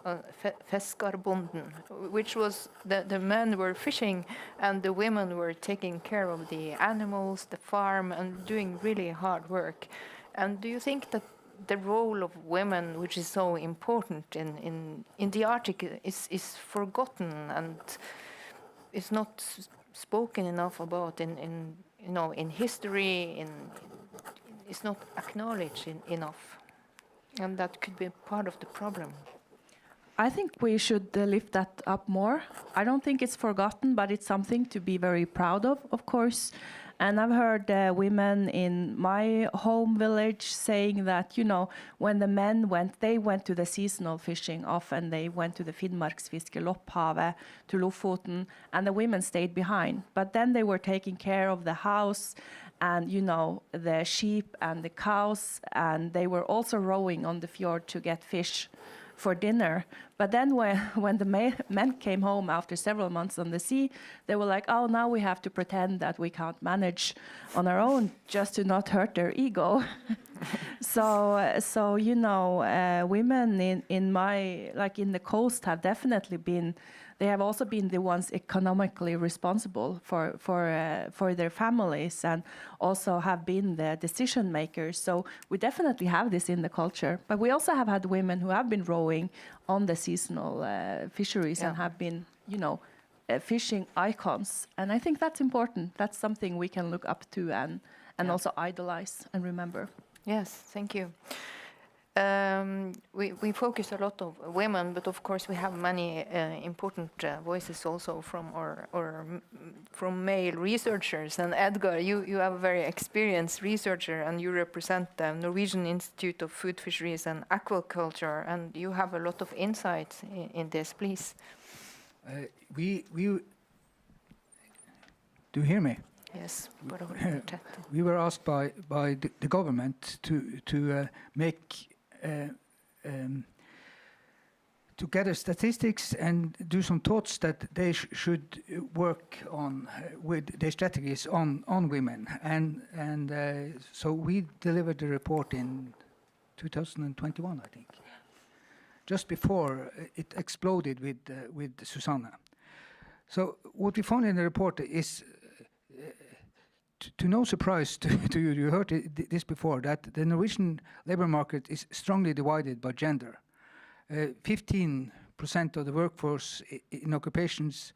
Fiskarbonden, which was the men were fishing and the women were taking care of the animals, the farm, and doing really hard work. And do you think that the role of women, which is so important in the Arctic, is forgotten and is not spoken enough about in history, it's not acknowledged enough, and that could be part of the problem. I think we should lift that up more. I don't think it's forgotten, but it's something to be very proud of course. And I've heard women in my home village saying that, when the men went to the seasonal fishing often. They went to the Finnmarksfiske, Lopphavet, to Lofoten, and the women stayed behind. But then they were taking care of the house and, the sheep and the cows, and they were also rowing on the fjord to get fish for dinner. But then when the men came home after several months on the sea, they were like, oh, now we have to pretend that we can't manage on our own just to not hurt their ego. So women in the coast have definitely been, they have also been the ones economically responsible for their families and also have been the decision makers. So we definitely have this in the culture. But we also have had women who have been rowing on the seasonal fisheries and have been, fishing icons. And I think that's important. That's something we can look up to and also idolize and remember. Yes, thank you. We focus a lot on women, but of course we have many important voices also from male researchers. And Edgar, you are a very experienced researcher, and you represent the Norwegian Institute of Food, Fisheries and Aquaculture, and you have a lot of insight in this. Please. Do you hear me? Yes. We were asked by the government to make to gather statistics and do some thoughts that they should work on with their strategies on women, and so we delivered the report in 2021, I think, just before it exploded with Susanne. So what we found in the report is, to no surprise to you, you heard this before, that the Norwegian labor market is strongly divided by gender. 15% of the workforce in occupations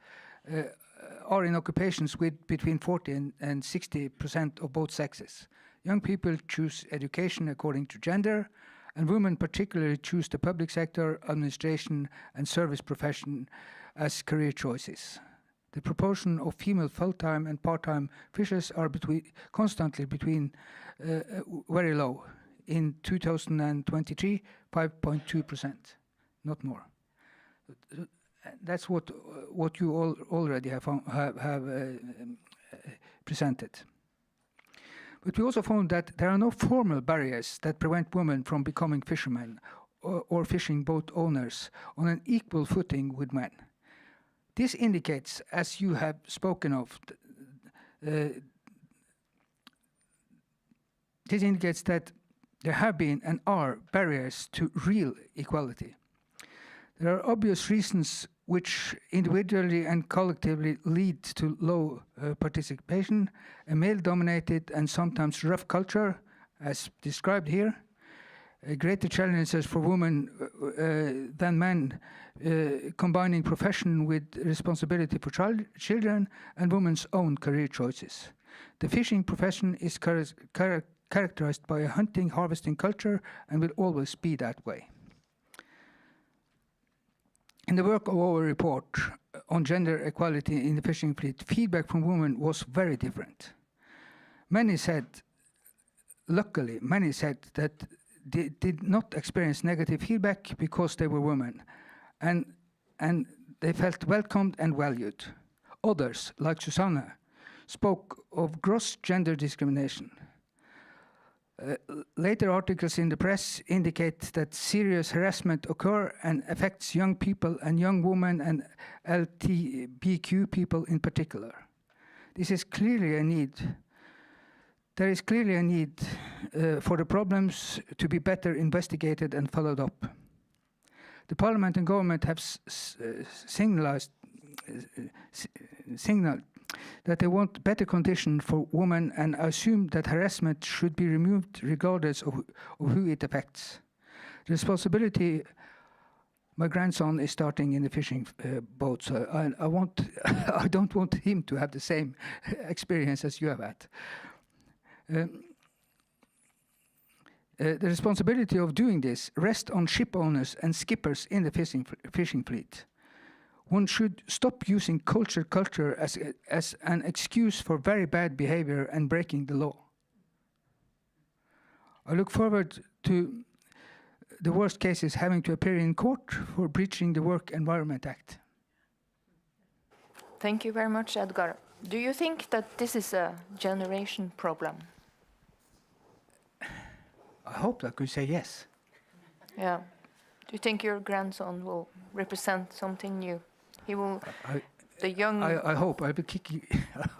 are in occupations with between 40 and 60% of both sexes. Young people choose education according to gender, and women particularly choose the public sector, administration, and service profession as career choices. The proportion of female full-time and part-time fishers are constantly between very low. In 2023, 5.2%, not more. That's what you all already have presented. But we also found that there are no formal barriers that prevent women from becoming fishermen or fishing boat owners on an equal footing with men. This indicates, as you have spoken of, this indicates that there have been and are barriers to real equality. There are obvious reasons which individually and collectively lead to low participation, a male-dominated and sometimes rough culture, as described here, greater challenges for women than men, combining profession with responsibility for children and women's own career choices. The fishing profession is characterized by a hunting, harvesting culture and will always be that way. In the work of our report on gender equality in the fishing fleet, feedback from women was very different. Luckily, many said that they did not experience negative feedback because they were women. And they felt welcomed and valued. Others, like Susanne, spoke of gross gender discrimination. Later articles in the press indicate that serious harassment occur and affects young people and young women and LGBTQ people in particular. This is clearly a need. There is clearly a need for the problems to be better investigated and followed up. The Parliament and government have signaled that they want better conditions for women and assume that harassment should be removed regardless of who it affects. The responsibility, my grandson is starting in the fishing boat, so I don't want him to have the same experience as you have had. The responsibility of doing this rests on ship owners and skippers in the fishing fleet. One should stop using culture as an excuse for very bad behavior and breaking the law. I look forward to the worst cases having to appear in court for breaching the Work Environment Act. Thank you very much, Edgar. Do you think that this is a generation problem? I hope I could say yes. Yeah. Do you think your grandson will represent something new? He will, the young... I hope I will kick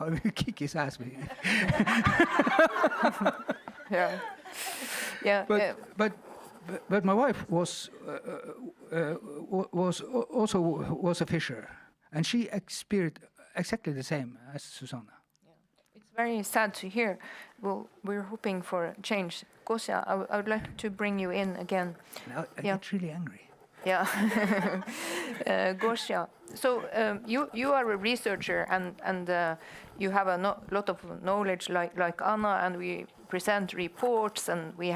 I will kick his ass. Yeah. Yeah. But my wife was also a fisher, and she experienced exactly the same as Susanne. It's very sad to hear. Well, we're hoping for change. Gosia, I would like to bring you in again. Now I get really angry. Yeah. Gosia, so you are a researcher and you have a lot of knowledge like Anna, and we present reports and we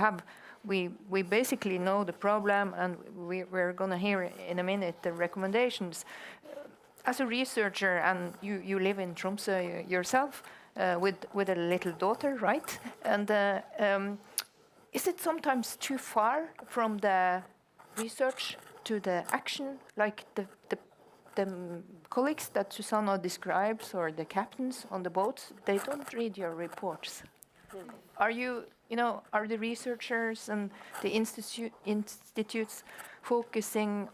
basically know the problem, and we're going to hear in a minute the recommendations. As a researcher, and you live in Tromsø yourself with a little daughter, right? And is it sometimes too far from the research to the action, like the colleagues that Susanna describes, or the captains on the boats? They don't read your reports. Are are the researchers and the institutes focusing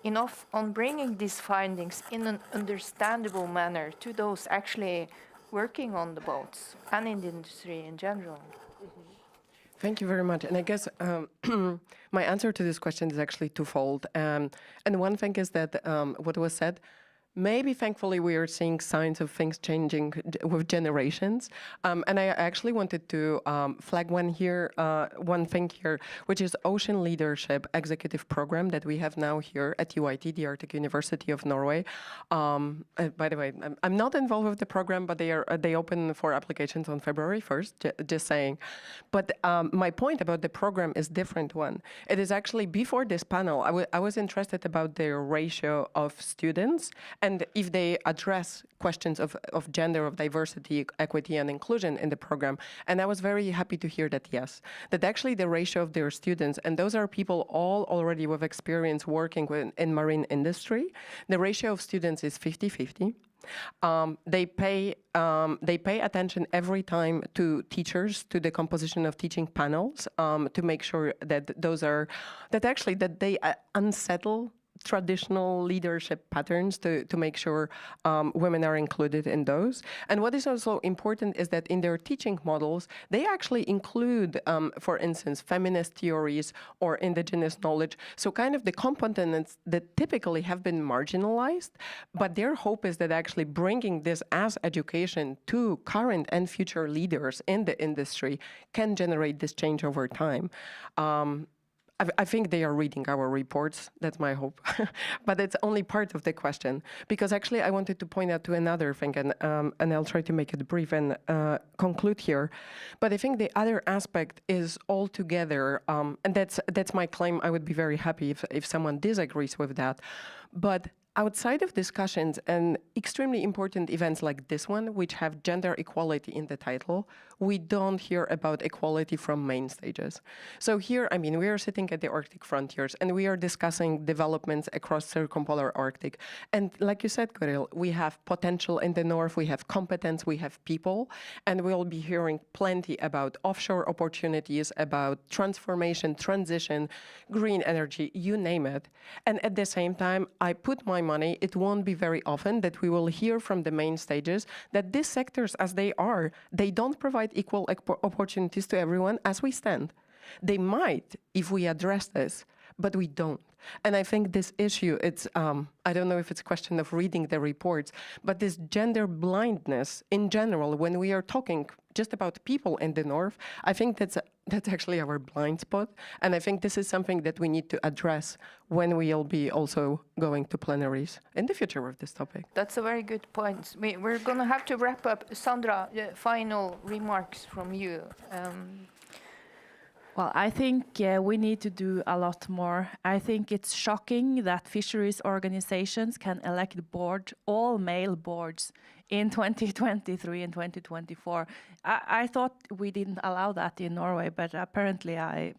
enough on bringing these findings in an understandable manner to those actually working on the boats and in the industry in general? Thank you very much. And I guess my answer to this question is actually twofold. And one thing is that what was said, maybe thankfully we are seeing signs of things changing with generations. And I actually wanted to flag one thing here, which is Ocean Leadership Executive Program that we have now here at UiT, the Arctic University of Norway. By the way, I'm not involved with the program, but they open for applications on February 1st, just saying. But my point about the program is different one. It is actually before this panel, I was interested about the ratio of students and if they address questions of gender, of diversity, equity, and inclusion in the program. And I was very happy to hear that, yes, that actually the ratio of their students, and those are people all already with experience working in marine industry, the ratio of students is 50-50. They pay attention every time to teachers, to the composition of teaching panels, to make sure that that they unsettle traditional leadership patterns to make sure women are included in those. And what is also important is that in their teaching models, they actually include, for instance, feminist theories or indigenous knowledge. So kind of the components that typically have been marginalized, but their hope is that actually bringing this as education to current and future leaders in the industry can generate this change over time. I think they are reading our reports, that's my hope, but it's only part of the question, because actually I wanted to point out to another thing, and I'll try to make it brief and conclude here, but I think the other aspect is altogether, and that's my claim. I would be very happy if someone disagrees with that, but outside of discussions and extremely important events like this one, which have gender equality in the title, we don't hear about equality from main stages. So here, I mean, we are sitting at the Arctic frontiers and we are discussing developments across circumpolar Arctic. And like you said, Goril, we have potential in the north, we have competence, we have people, and we'll be hearing plenty about offshore opportunities, about transformation, transition, green energy, you name it. And at the same time, I put my money, it won't be very often that we will hear from the main stages that these sectors as they are, they don't provide equal opportunities to everyone as we stand. They might if we address this, but we don't. And I think this issue, it's, I don't know if it's a question of reading the reports, but this gender blindness in general, when we are talking just about people in the north, I think that's actually our blind spot. And I think this is something that we need to address when we'll be also going to plenaries in the future with this topic. That's a very good point. We're going to have to wrap up. Sandra, final remarks from you. Well, I think we need to do a lot more. I think it's shocking that fisheries organizations can elect all male boards in 2023 and 2024. I thought we didn't allow that in Norway, but apparently I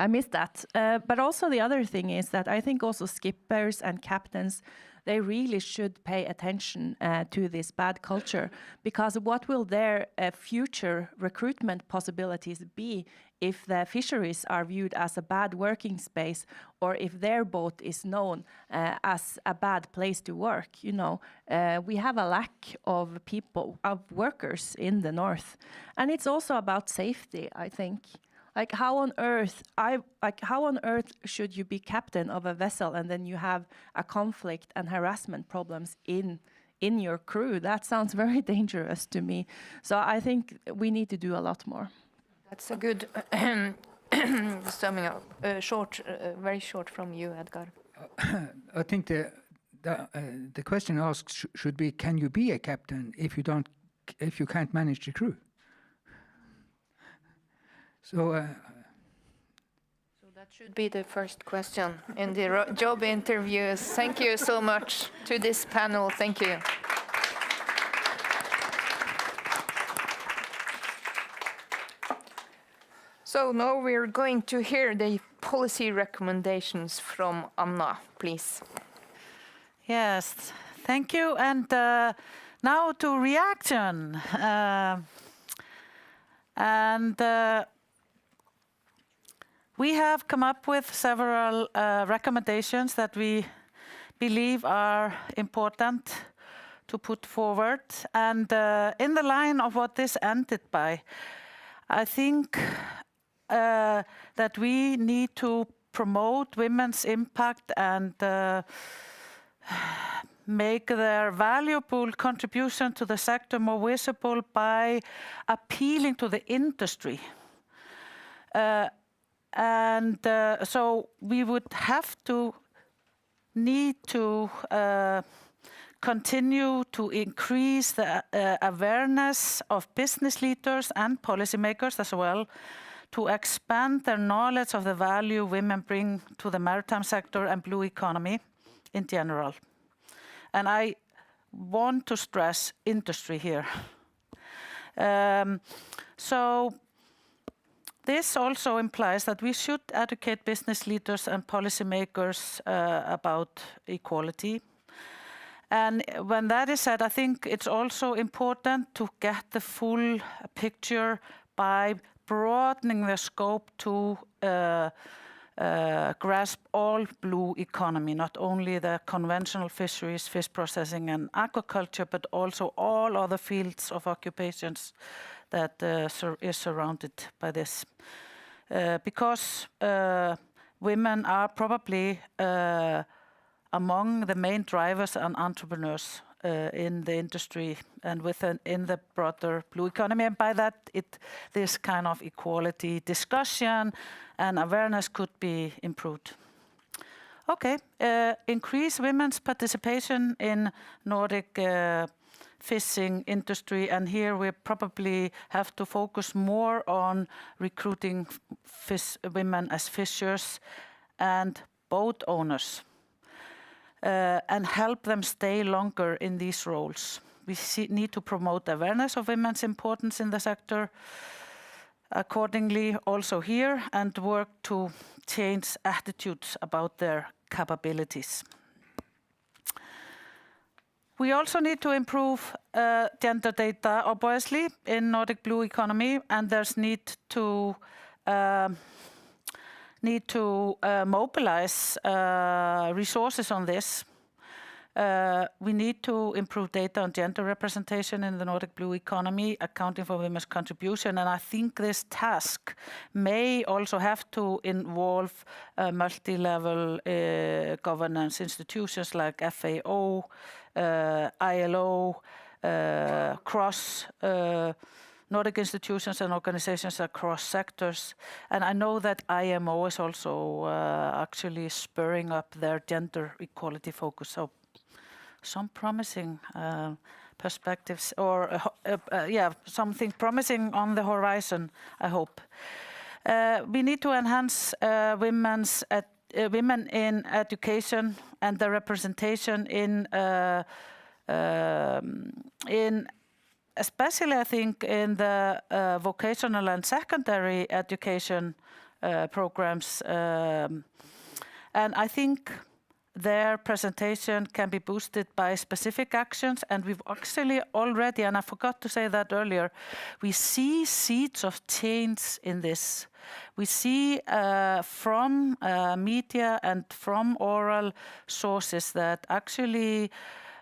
missed that. But also the other thing is that I think also skippers and captains, they really should pay attention to this bad culture, because what will their future recruitment possibilities be if the fisheries are viewed as a bad working space, or if their boat is known as a bad place to work? You know, we have a lack of workers in the north, and it's also about safety, I think. Like how on earth should you be captain of a vessel and then you have a conflict and harassment problems in your crew? That sounds very dangerous to me. So I think we need to do a lot more. That's a good summing up. Very short from you, Edgar. I think the question asks should be: can you be a captain if you can't manage the crew? So that should be the first question in the job interviews. Thank you so much to this panel. Thank you. So now we're going to hear the policy recommendations from Anna, please. Yes, thank you. And now to reaction. We have come up with several recommendations that we believe are important to put forward. And in the line of what this ended by, I think that we need to promote women's impact and make their valuable contribution to the sector more visible by appealing to the industry. So we would need to continue to increase the awareness of business leaders and policymakers as well, to expand their knowledge of the value women bring to the maritime sector and blue economy in general. And I want to stress industry here. So this also implies that we should educate business leaders and policymakers about equality. And when that is said, I think it's also important to get the full picture by broadening the scope to grasp all blue economy, not only the conventional fisheries, fish processing and aquaculture, but also all other fields of occupations that is surrounded by this. Because women are probably among the main drivers and entrepreneurs in the industry and in the broader blue economy. And by that, this kind of equality discussion and awareness could be improved. Okay, increase women's participation in Nordic fishing industry, and here we probably have to focus more on recruiting women as fishers and boat owners. and help them stay longer in these roles. We need to promote awareness of women's importance in the sector accordingly also here and work to change attitudes about their capabilities. We also need to improve gender data, obviously, in Nordic Blue Economy, and there's need to mobilize resources on this. We need to improve data on gender representation in the Nordic Blue Economy, accounting for women's contribution. And I think this task may also have to involve multi-level governance institutions like FAO, ILO, cross Nordic institutions and organizations across sectors. And I know that IMO is also actually spurring up their gender equality focus. So some promising perspectives, or something promising on the horizon, I hope. We need to enhance women in education and the representation in especially, I think, in the vocational and secondary education programs. And I think their presentation can be boosted by specific actions, and we've actually already, and I forgot to say that earlier, we see seeds of change in this. We see from media and from oral sources that actually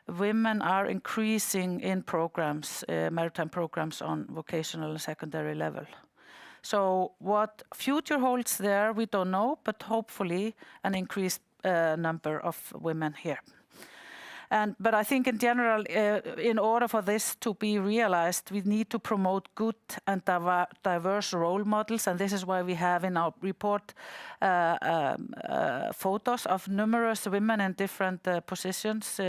women are increasing in programs, maritime programs on vocational and secondary level. So what future holds there, we don't know, but hopefully an increased number of women here. But I think in general, in order for this to be realized, we need to promote good and diverse role models. And this is why we have in our report photos of numerous women in different positions,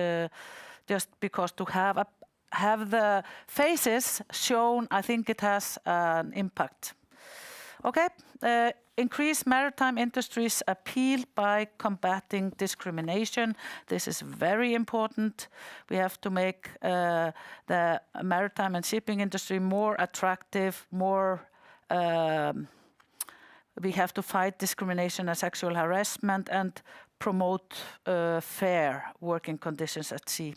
just because to have the faces shown, I think it has an impact. Okay. Increase maritime industry's appeal by combating discrimination. This is very important. We have to make the maritime and shipping industry more attractive, more. We have to fight discrimination and sexual harassment and promote fair working conditions at sea.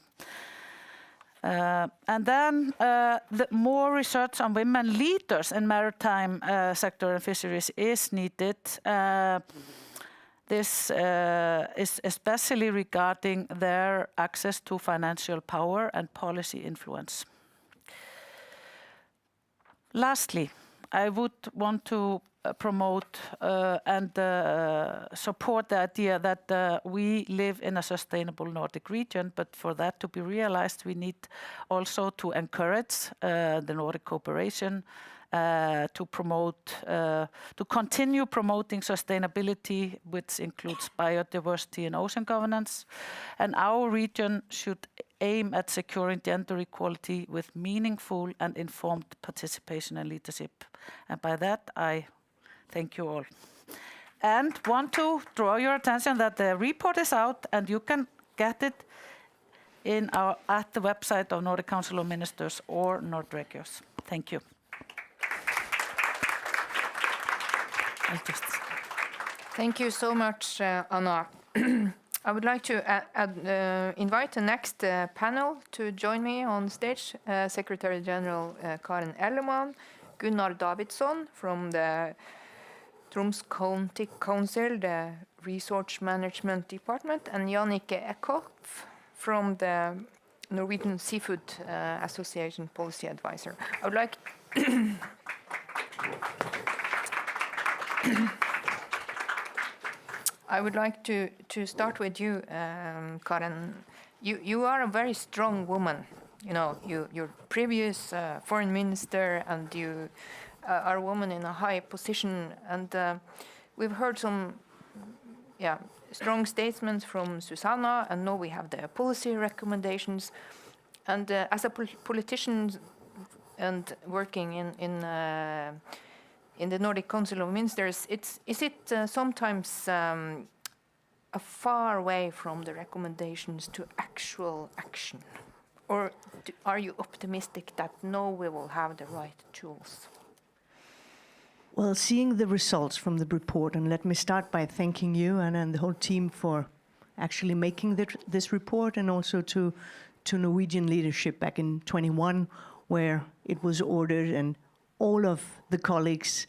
And then the more research on women leaders in maritime sector and fisheries is needed. This is especially regarding their access to financial power and policy influence. Lastly, I would want to promote and support the idea that we live in a sustainable Nordic region, but for that to be realized, we need also to encourage the Nordic cooperation, to promote, to continue promoting sustainability, which includes biodiversity and ocean governance. And our region should aim at securing gender equality with meaningful and informed participation and leadership. And by that, I thank you all. And want to draw your attention that the report is out and you can get it at the website of Nordic Council of Ministers or Nordregios. Thank you. Thank you so much, Anna. I would like to invite the next panel to join me on stage. Secretary General Karen Ellemann, Gunnar Davidsson from the Troms County Council, the Resource Management Department, and Jannicke Eckhoff from the Norwegian Seafood Association Policy Advisor. I would like I would like to start with you, Karen. You are a very strong woman. You know, you're previous foreign minister, and you are a woman in a high position. And we've heard some, strong statements from Susanna, and now we have the policy recommendations. And as a politician and working in the Nordic Council of Ministers, is it sometimes far way from the recommendations to actual action? Or are you optimistic that no, we will have the right tools? Well, seeing the results from the report, and let me start by thanking you and the whole team for actually making this report, and also to Norwegian leadership back in 21, where it was ordered and all of the colleagues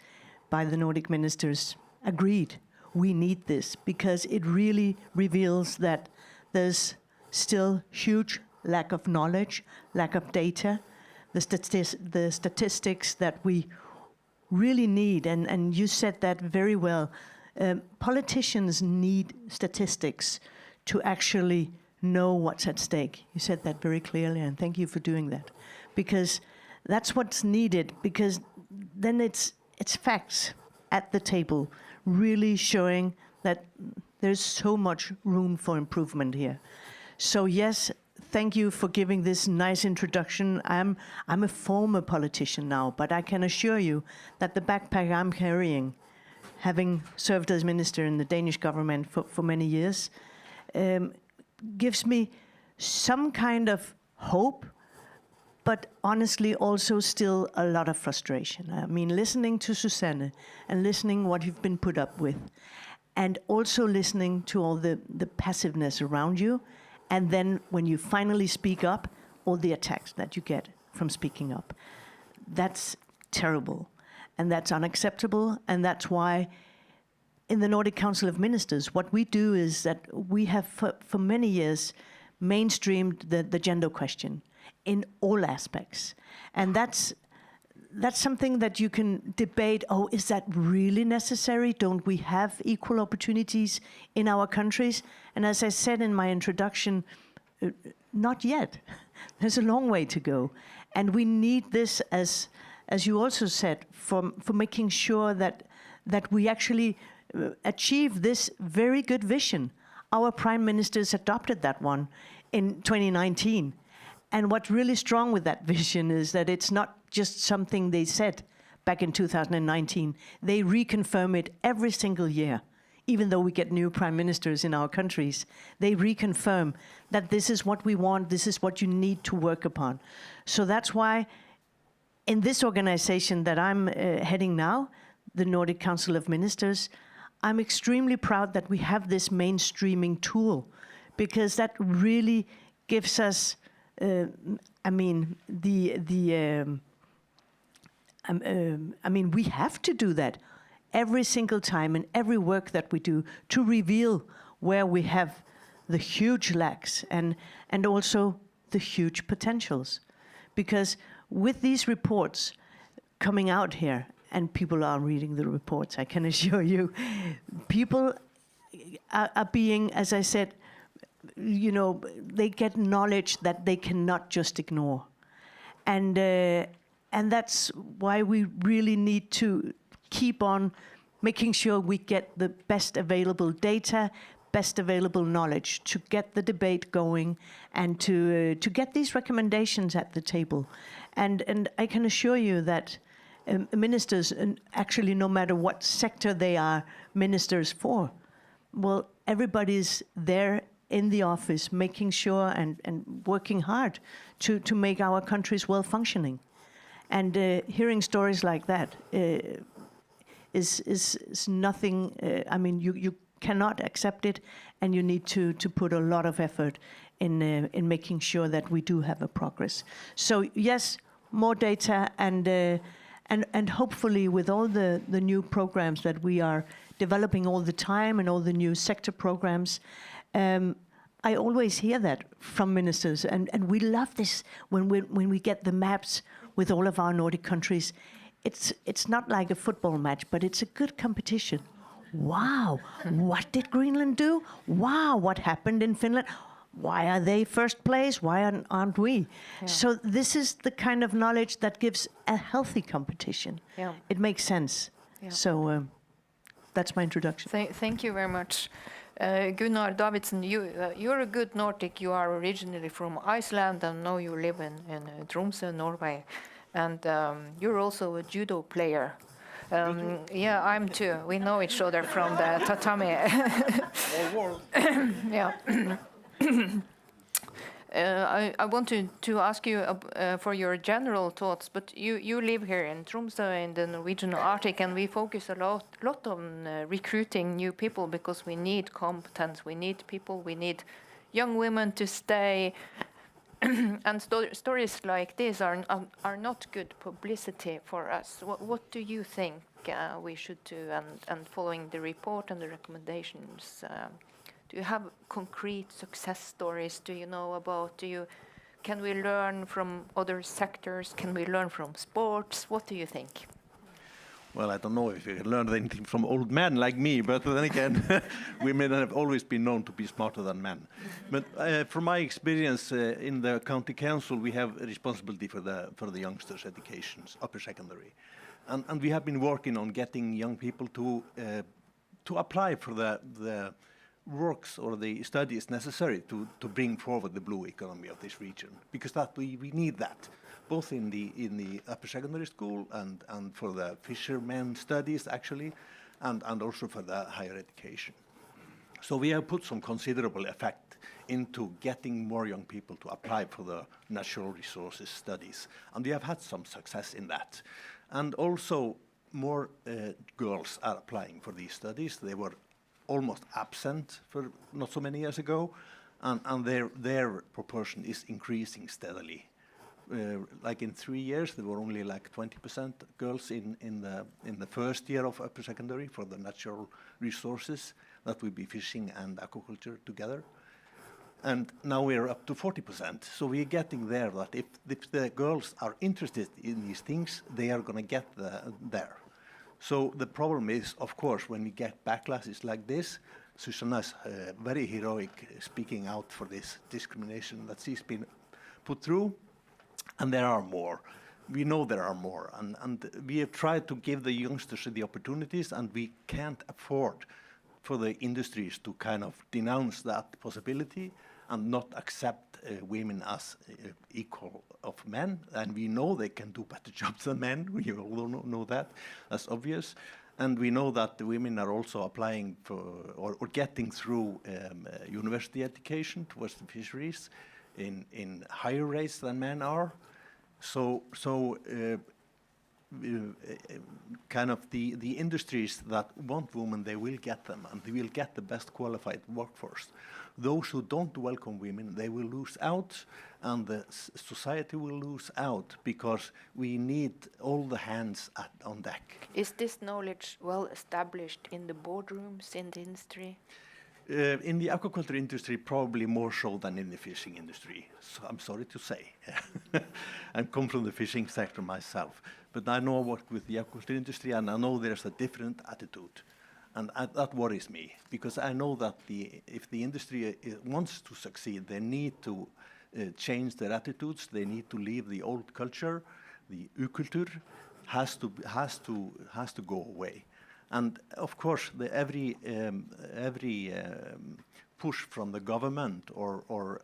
by the Nordic ministers agreed. We need this because it really reveals that there's still huge lack of knowledge, lack of data, the statistics that we really need, and you said that very well. Politicians need statistics to actually know what's at stake. You said that very clearly, and thank you for doing that, because that's what's needed, because then it's facts at the table, really showing that there's so much room for improvement here. So yes, thank you for giving this nice introduction. I'm a former politician now, but I can assure you that the backpack I'm carrying, having served as minister in the Danish government for many years, gives me some kind of hope, but honestly also still a lot of frustration. I mean, listening to Susanne and listening what you've been put up with, and also listening to all the passiveness around you, and then when you finally speak up, all the attacks that you get from speaking up. That's terrible, and that's unacceptable, and that's why in the Nordic Council of Ministers, what we do is that we have for many years mainstreamed the gender question in all aspects. And that's something that you can debate, oh, is that really necessary? Don't we have equal opportunities in our countries? And as I said in my introduction, not yet. There's a long way to go. And we need this, as you also said, for making sure that we actually achieve this very good vision. Our prime ministers adopted that one in 2019. And what's really strong with that vision is that it's not just something they said back in 2019. They reconfirm it every single year. Even though we get new prime ministers in our countries, they reconfirm that this is what we want, this is what you need to work upon. So that's why in this organization that I'm heading now, the Nordic Council of Ministers, I'm extremely proud that we have this mainstreaming tool, because that really gives us we have to do that every single time in every work that we do to reveal where we have the huge lacks and also the huge potentials. Because with these reports coming out here, and people are reading the reports, I can assure you, people are being, as I said, they get knowledge that they cannot just ignore. And that's why we really need to keep on making sure we get the best available data, best available knowledge to get the debate going and to get these recommendations at the table. And I can assure you that ministers, and actually no matter what sector they are ministers for, well, everybody's there in the office making sure and working hard to make our countries well functioning. And hearing stories like that is nothing. You cannot accept it, and you need to put a lot of effort in making sure that we do have a progress. So yes, more data, and hopefully with all the new programs that we are developing all the time, and all the new sector programs. I always hear that from ministers, and we love this when we get the maps with all of our Nordic countries. It's not like a football match, but it's a good competition. Wow, what did Greenland do? Wow, what happened in Finland? Why are they first place? Why aren't we? Yeah. So this is the kind of knowledge that gives a healthy competition. Yeah. It makes sense. Yeah. So that's my introduction. Thank you very much. Gunnar Davidsen, you're a good Nordic. You are originally from Iceland, and now you live in Tromsø, Norway. And you're also a judo player. Yeah, I'm too. We know each other from the tatami. Yeah. I wanted to ask you for your general thoughts, but you live here in Tromsø in the Norwegian Arctic, and we focus a lot on recruiting new people because we need competence, we need people, we need young women to stay. And stories like this are not good publicity for us. What do you think we should do? And following the report and the recommendations, do you have concrete success stories? Do you know about? Can we learn from other sectors? Can we learn from sports? What do you think? Well, I don't know if you can learn anything from old men like me, but then again, women have always been known to be smarter than men. But from my experience in the county council, we have a responsibility for the youngsters' educations, upper secondary, and we have been working on getting young people to apply for the works or the studies necessary to bring forward the blue economy of this region, because that we need that, both in the upper secondary school and for the fishermen studies actually, and also for the higher education. So we have put some considerable effect into getting more young people to apply for the natural resources studies, and we have had some success in that. And also more girls are applying for these studies. They were almost absent for not so many years ago, and their proportion is increasing steadily. Like in 3 years, there were only like 20% girls in the first year of upper secondary for the natural resources that would be fishing and aquaculture together. And now we're up to 40%. So we're getting there that if the girls are interested in these things, they are going to get there. So the problem is, of course, when we get backlashes like this, Susanna's very heroic speaking out for this discrimination that she's been put through, and there are more. We know there are more, and we have tried to give the youngsters the opportunities, and we can't afford for the industries to kind of denounce that possibility and not accept women as equal of men. And we know they can do better jobs than men. We all know that. That's obvious. And we know that the women are also applying for or getting through university education towards the fisheries in higher rates than men are. So kind of the industries that want women, they will get them, and they will get the best qualified workforce. Those who don't welcome women, they will lose out, and the society will lose out, because we need all the hands on deck. Is this knowledge well established in the boardrooms in the industry? In the aquaculture industry, probably more so than in the fishing industry. So I'm sorry to say. I come from the fishing sector myself, but I know I work with the aquaculture industry, and I know there's a different attitude. And that worries me, because I know that if the industry wants to succeed, they need to change their attitudes. They need to leave the old culture. The ukultur has to go away. And of course, every push from the government or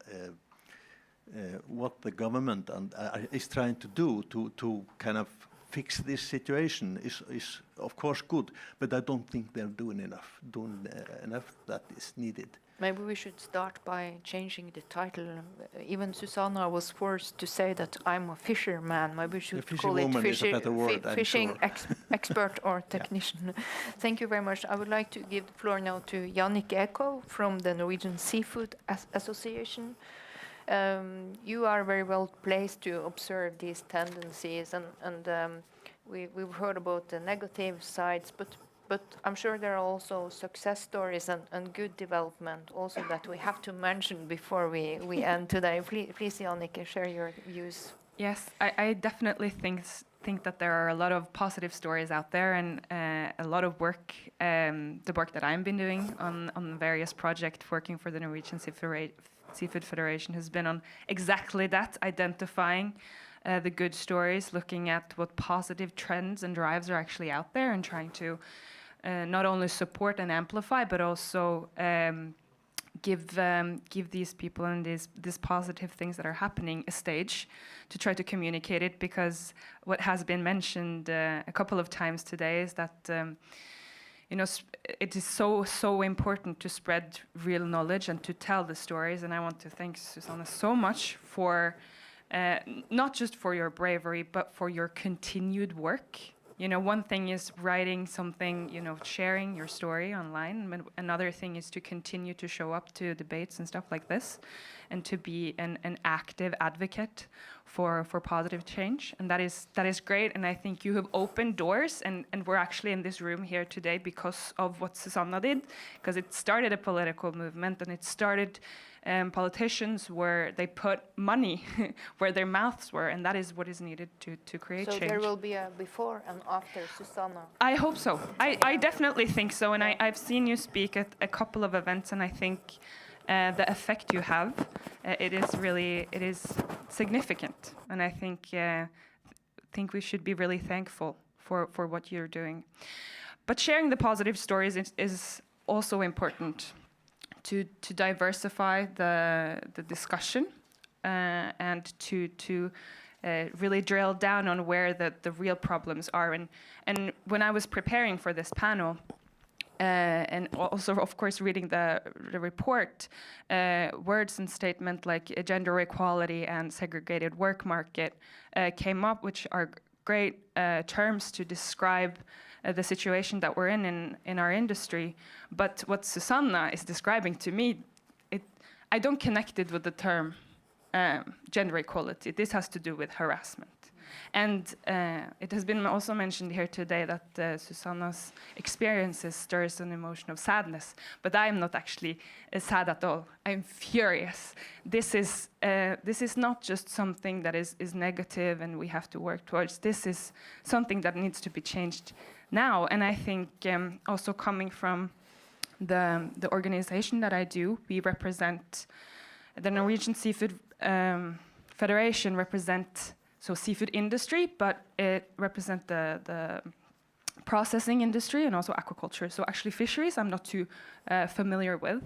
what the government is trying to do to kind of fix this situation is of course good, but I don't think they're doing enough that is needed. Maybe we should start by changing the title. Even Susanna was forced to say that I'm a fisherman. Maybe we should call it fishing expert or technician. Yeah. Thank you very much. I would like to give the floor now to Jannik Eko from the Norwegian Seafood Association. You are very well placed to observe these tendencies, and we've heard about the negative sides, but I'm sure there are also success stories and good development also that we have to mention before we end today. Please, Jannik, share your views. Yes, I definitely think that there are a lot of positive stories out there, and a lot of work, the work that I've been doing on various projects working for the Norwegian Seafood Federation has been on exactly that, identifying the good stories, looking at what positive trends and drives are actually out there, and trying to not only support and amplify, but also give these people and these positive things that are happening a stage to try to communicate it, because what has been mentioned a couple of times today is that it is so important to spread real knowledge and to tell the stories. And I want to thank Susanna so much for not just for your bravery, but for your continued work. One thing is writing something, sharing your story online. But another thing is to continue to show up to debates and stuff like this, and to be an active advocate for positive change. And that is great. And I think you have opened doors, and we're actually in this room here today because of what Susanna did, because it started a political movement, and it started politicians where they put money where their mouths were, and that is what is needed to create change. So there will be a before and after Susanna. I hope so. I definitely think so, and I've seen you speak at a couple of events, and I think the effect you have, it is significant, and I think we should be really thankful for what you're doing. But sharing the positive stories is also important to diversify the discussion and to really drill down on where the real problems are. And when I was preparing for this panel, and also, of course, reading the report, words and statements like gender equality and segregated work market came up, which are great terms to describe the situation that we're in our industry. But what Susanna is describing to me, I don't connect it with the term gender equality. This has to do with harassment. And it has been also mentioned here today that Susanna's experiences stirs an emotion of sadness, but I am not actually sad at all. I'm furious. This is not just something that is negative and we have to work towards. This is something that needs to be changed now. And I think also coming from the organization that I do, we represent the Norwegian Seafood Federation represent seafood industry, but it represents the processing industry and also aquaculture. So actually fisheries I'm not too familiar with.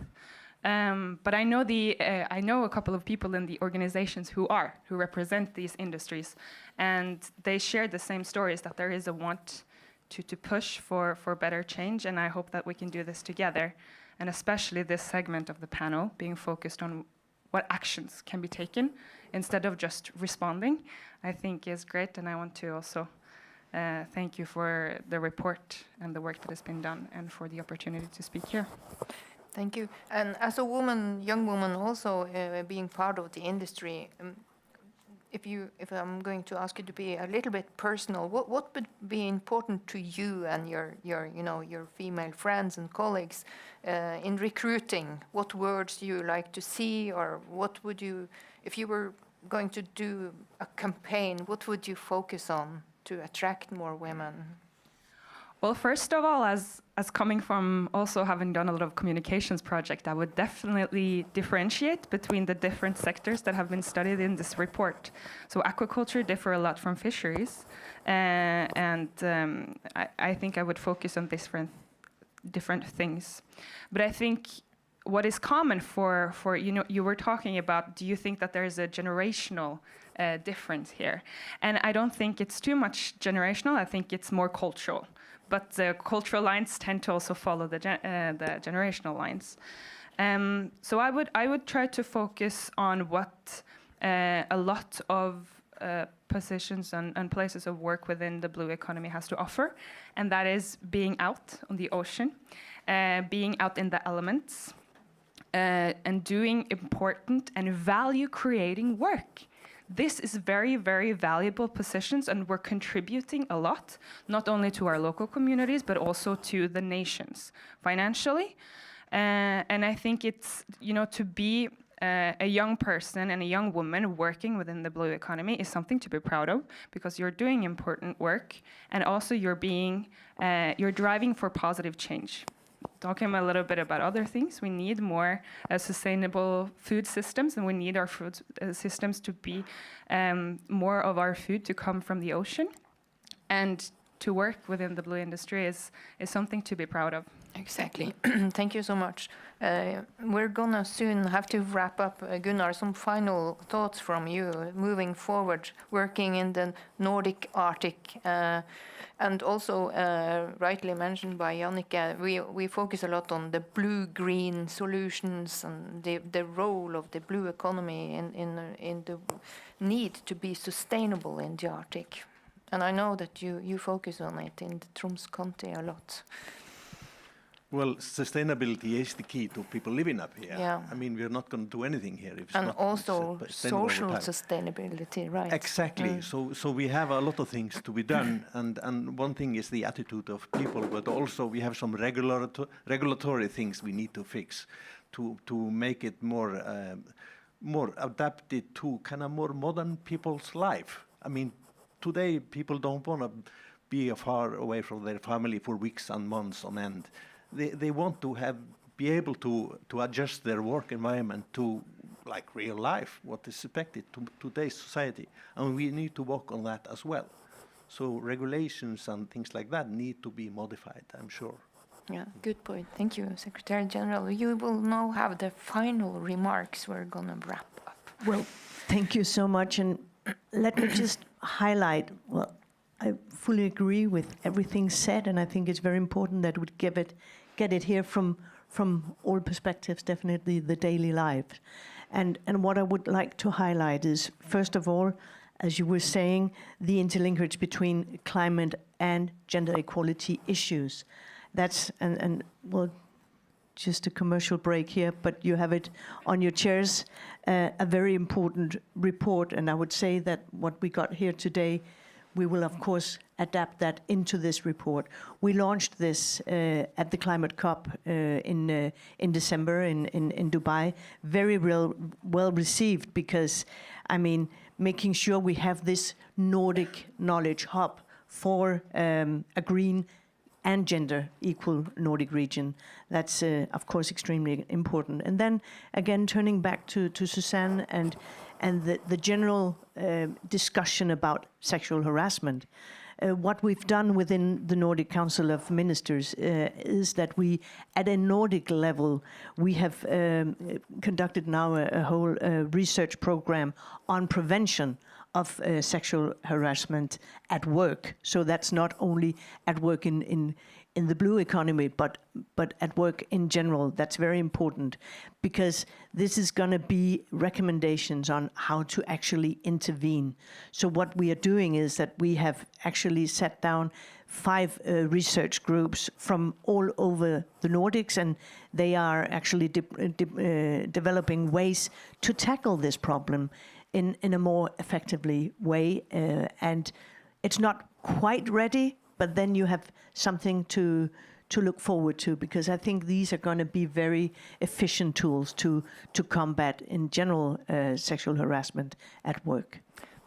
But I know a couple of people in the organizations who represent these industries, and they share the same stories, that there is a want to push for better change, and I hope that we can do this together, and especially this segment of the panel being focused on what actions can be taken instead of just responding, I think is great. And I want to also thank you for the report and the work that has been done, and for the opportunity to speak here. Thank you. And as a woman, young woman, also being part of the industry, if I'm going to ask you to be a little bit personal, what would be important to you and your female friends and colleagues in recruiting? What words do you like to see, or what would you, if you were going to do a campaign, what would you focus on to attract more women? Well, first of all, as coming from also having done a lot of communications project, I would definitely differentiate between the different sectors that have been studied in this report. So aquaculture differ a lot from fisheries, and I think I would focus on different things. But I think what is common for you were talking about, do you think that there is a generational difference here? And I don't think it's too much generational. I think it's more cultural. But the cultural lines tend to also follow the generational lines. So I would try to focus on what a lot of positions and places of work within the blue economy has to offer, and that is being out on the ocean, being out in the elements, and doing important and value-creating work. This is very, very valuable positions, and we're contributing a lot, not only to our local communities, but also to the nations financially. And I think it's, to be a young person and a young woman working within the blue economy is something to be proud of, because you're doing important work, and also you're driving for positive change. Talking a little bit about other things, we need more sustainable food systems, and we need our food systems to be more of our food to come from the ocean. And to work within the blue industry is something to be proud of. Exactly. Thank you so much. We're gonna soon have to wrap up. Gunnar, some final thoughts from you moving forward, working in the Nordic Arctic, and also rightly mentioned by Jannicke, we focus a lot on the blue-green solutions and the role of the blue economy in the need to be sustainable in the Arctic. And I know that you focus on it in the Troms County a lot. Well, sustainability is the key to people living up here. Yeah. I mean, we're not going to do anything here if it's And not also sustainable over social time. sustainability, right? Exactly. So we have a lot of things to be done, and one thing is the attitude of people, but also we have some regulatory things we need to fix to make it more adapted to kind of more modern people's life. I mean, today people don't want to be far away from their family for weeks and months on end. They want to be able to adjust their work environment to like real life, what is expected to today's society, and we need to work on that as well. So regulations and things like that need to be modified, I'm sure. Yeah, good point. Thank you, Secretary General. You will now have the final remarks. We're going to wrap up. Well, thank you so much. And let me just highlight, well, I fully agree with everything said, and I think it's very important that we get it here from all perspectives, definitely the daily life. And what I would like to highlight is, first of all, as you were saying, the interlinkage between climate and gender equality issues. That's, and well, just a commercial break here, but you have it on your chairs, a very important report. And I would say that what we got here today, we will, of course, adapt that into this report. We launched this at the Climate COP in December in Dubai. Very well received because, I mean, making sure we have this Nordic knowledge hub for a green and gender equal Nordic region. That's, of course, extremely important. And then, again, turning back to Susanne and the general discussion about sexual harassment. What we've done within the Nordic Council of Ministers is that we, at a Nordic level, we have conducted now a whole research program on prevention of sexual harassment at work. So that's not only at work in the blue economy, but at work in general. That's very important because this is going to be recommendations on how to actually intervene. So what we are doing is that we have actually set down 5 research groups from all over the Nordics, and they are actually developing ways to tackle this problem in a more effectively way. And it's not quite ready, but then you have something to look forward to, because I think these are going to be very efficient tools to combat, in general, sexual harassment at work.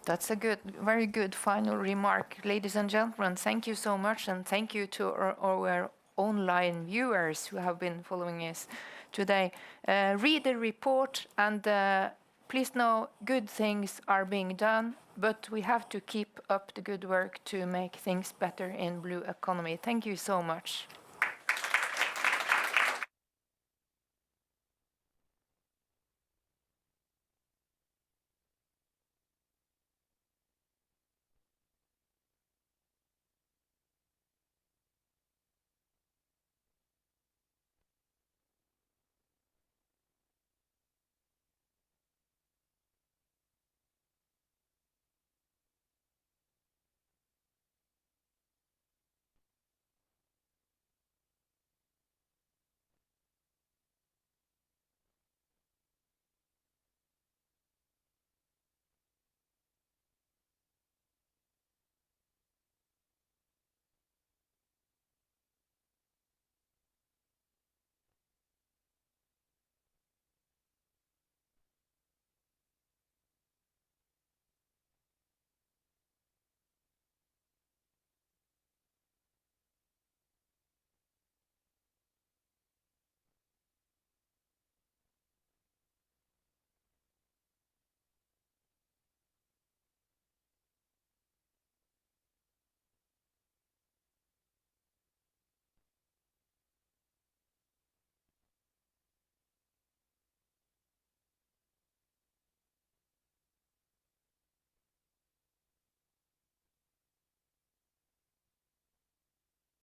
That's a very good final remark. Ladies and gentlemen, thank you so much, and thank you to our online viewers who have been following us today. Read the report, and please know good things are being done, but we have to keep up the good work to make things better in blue economy. Thank you so much.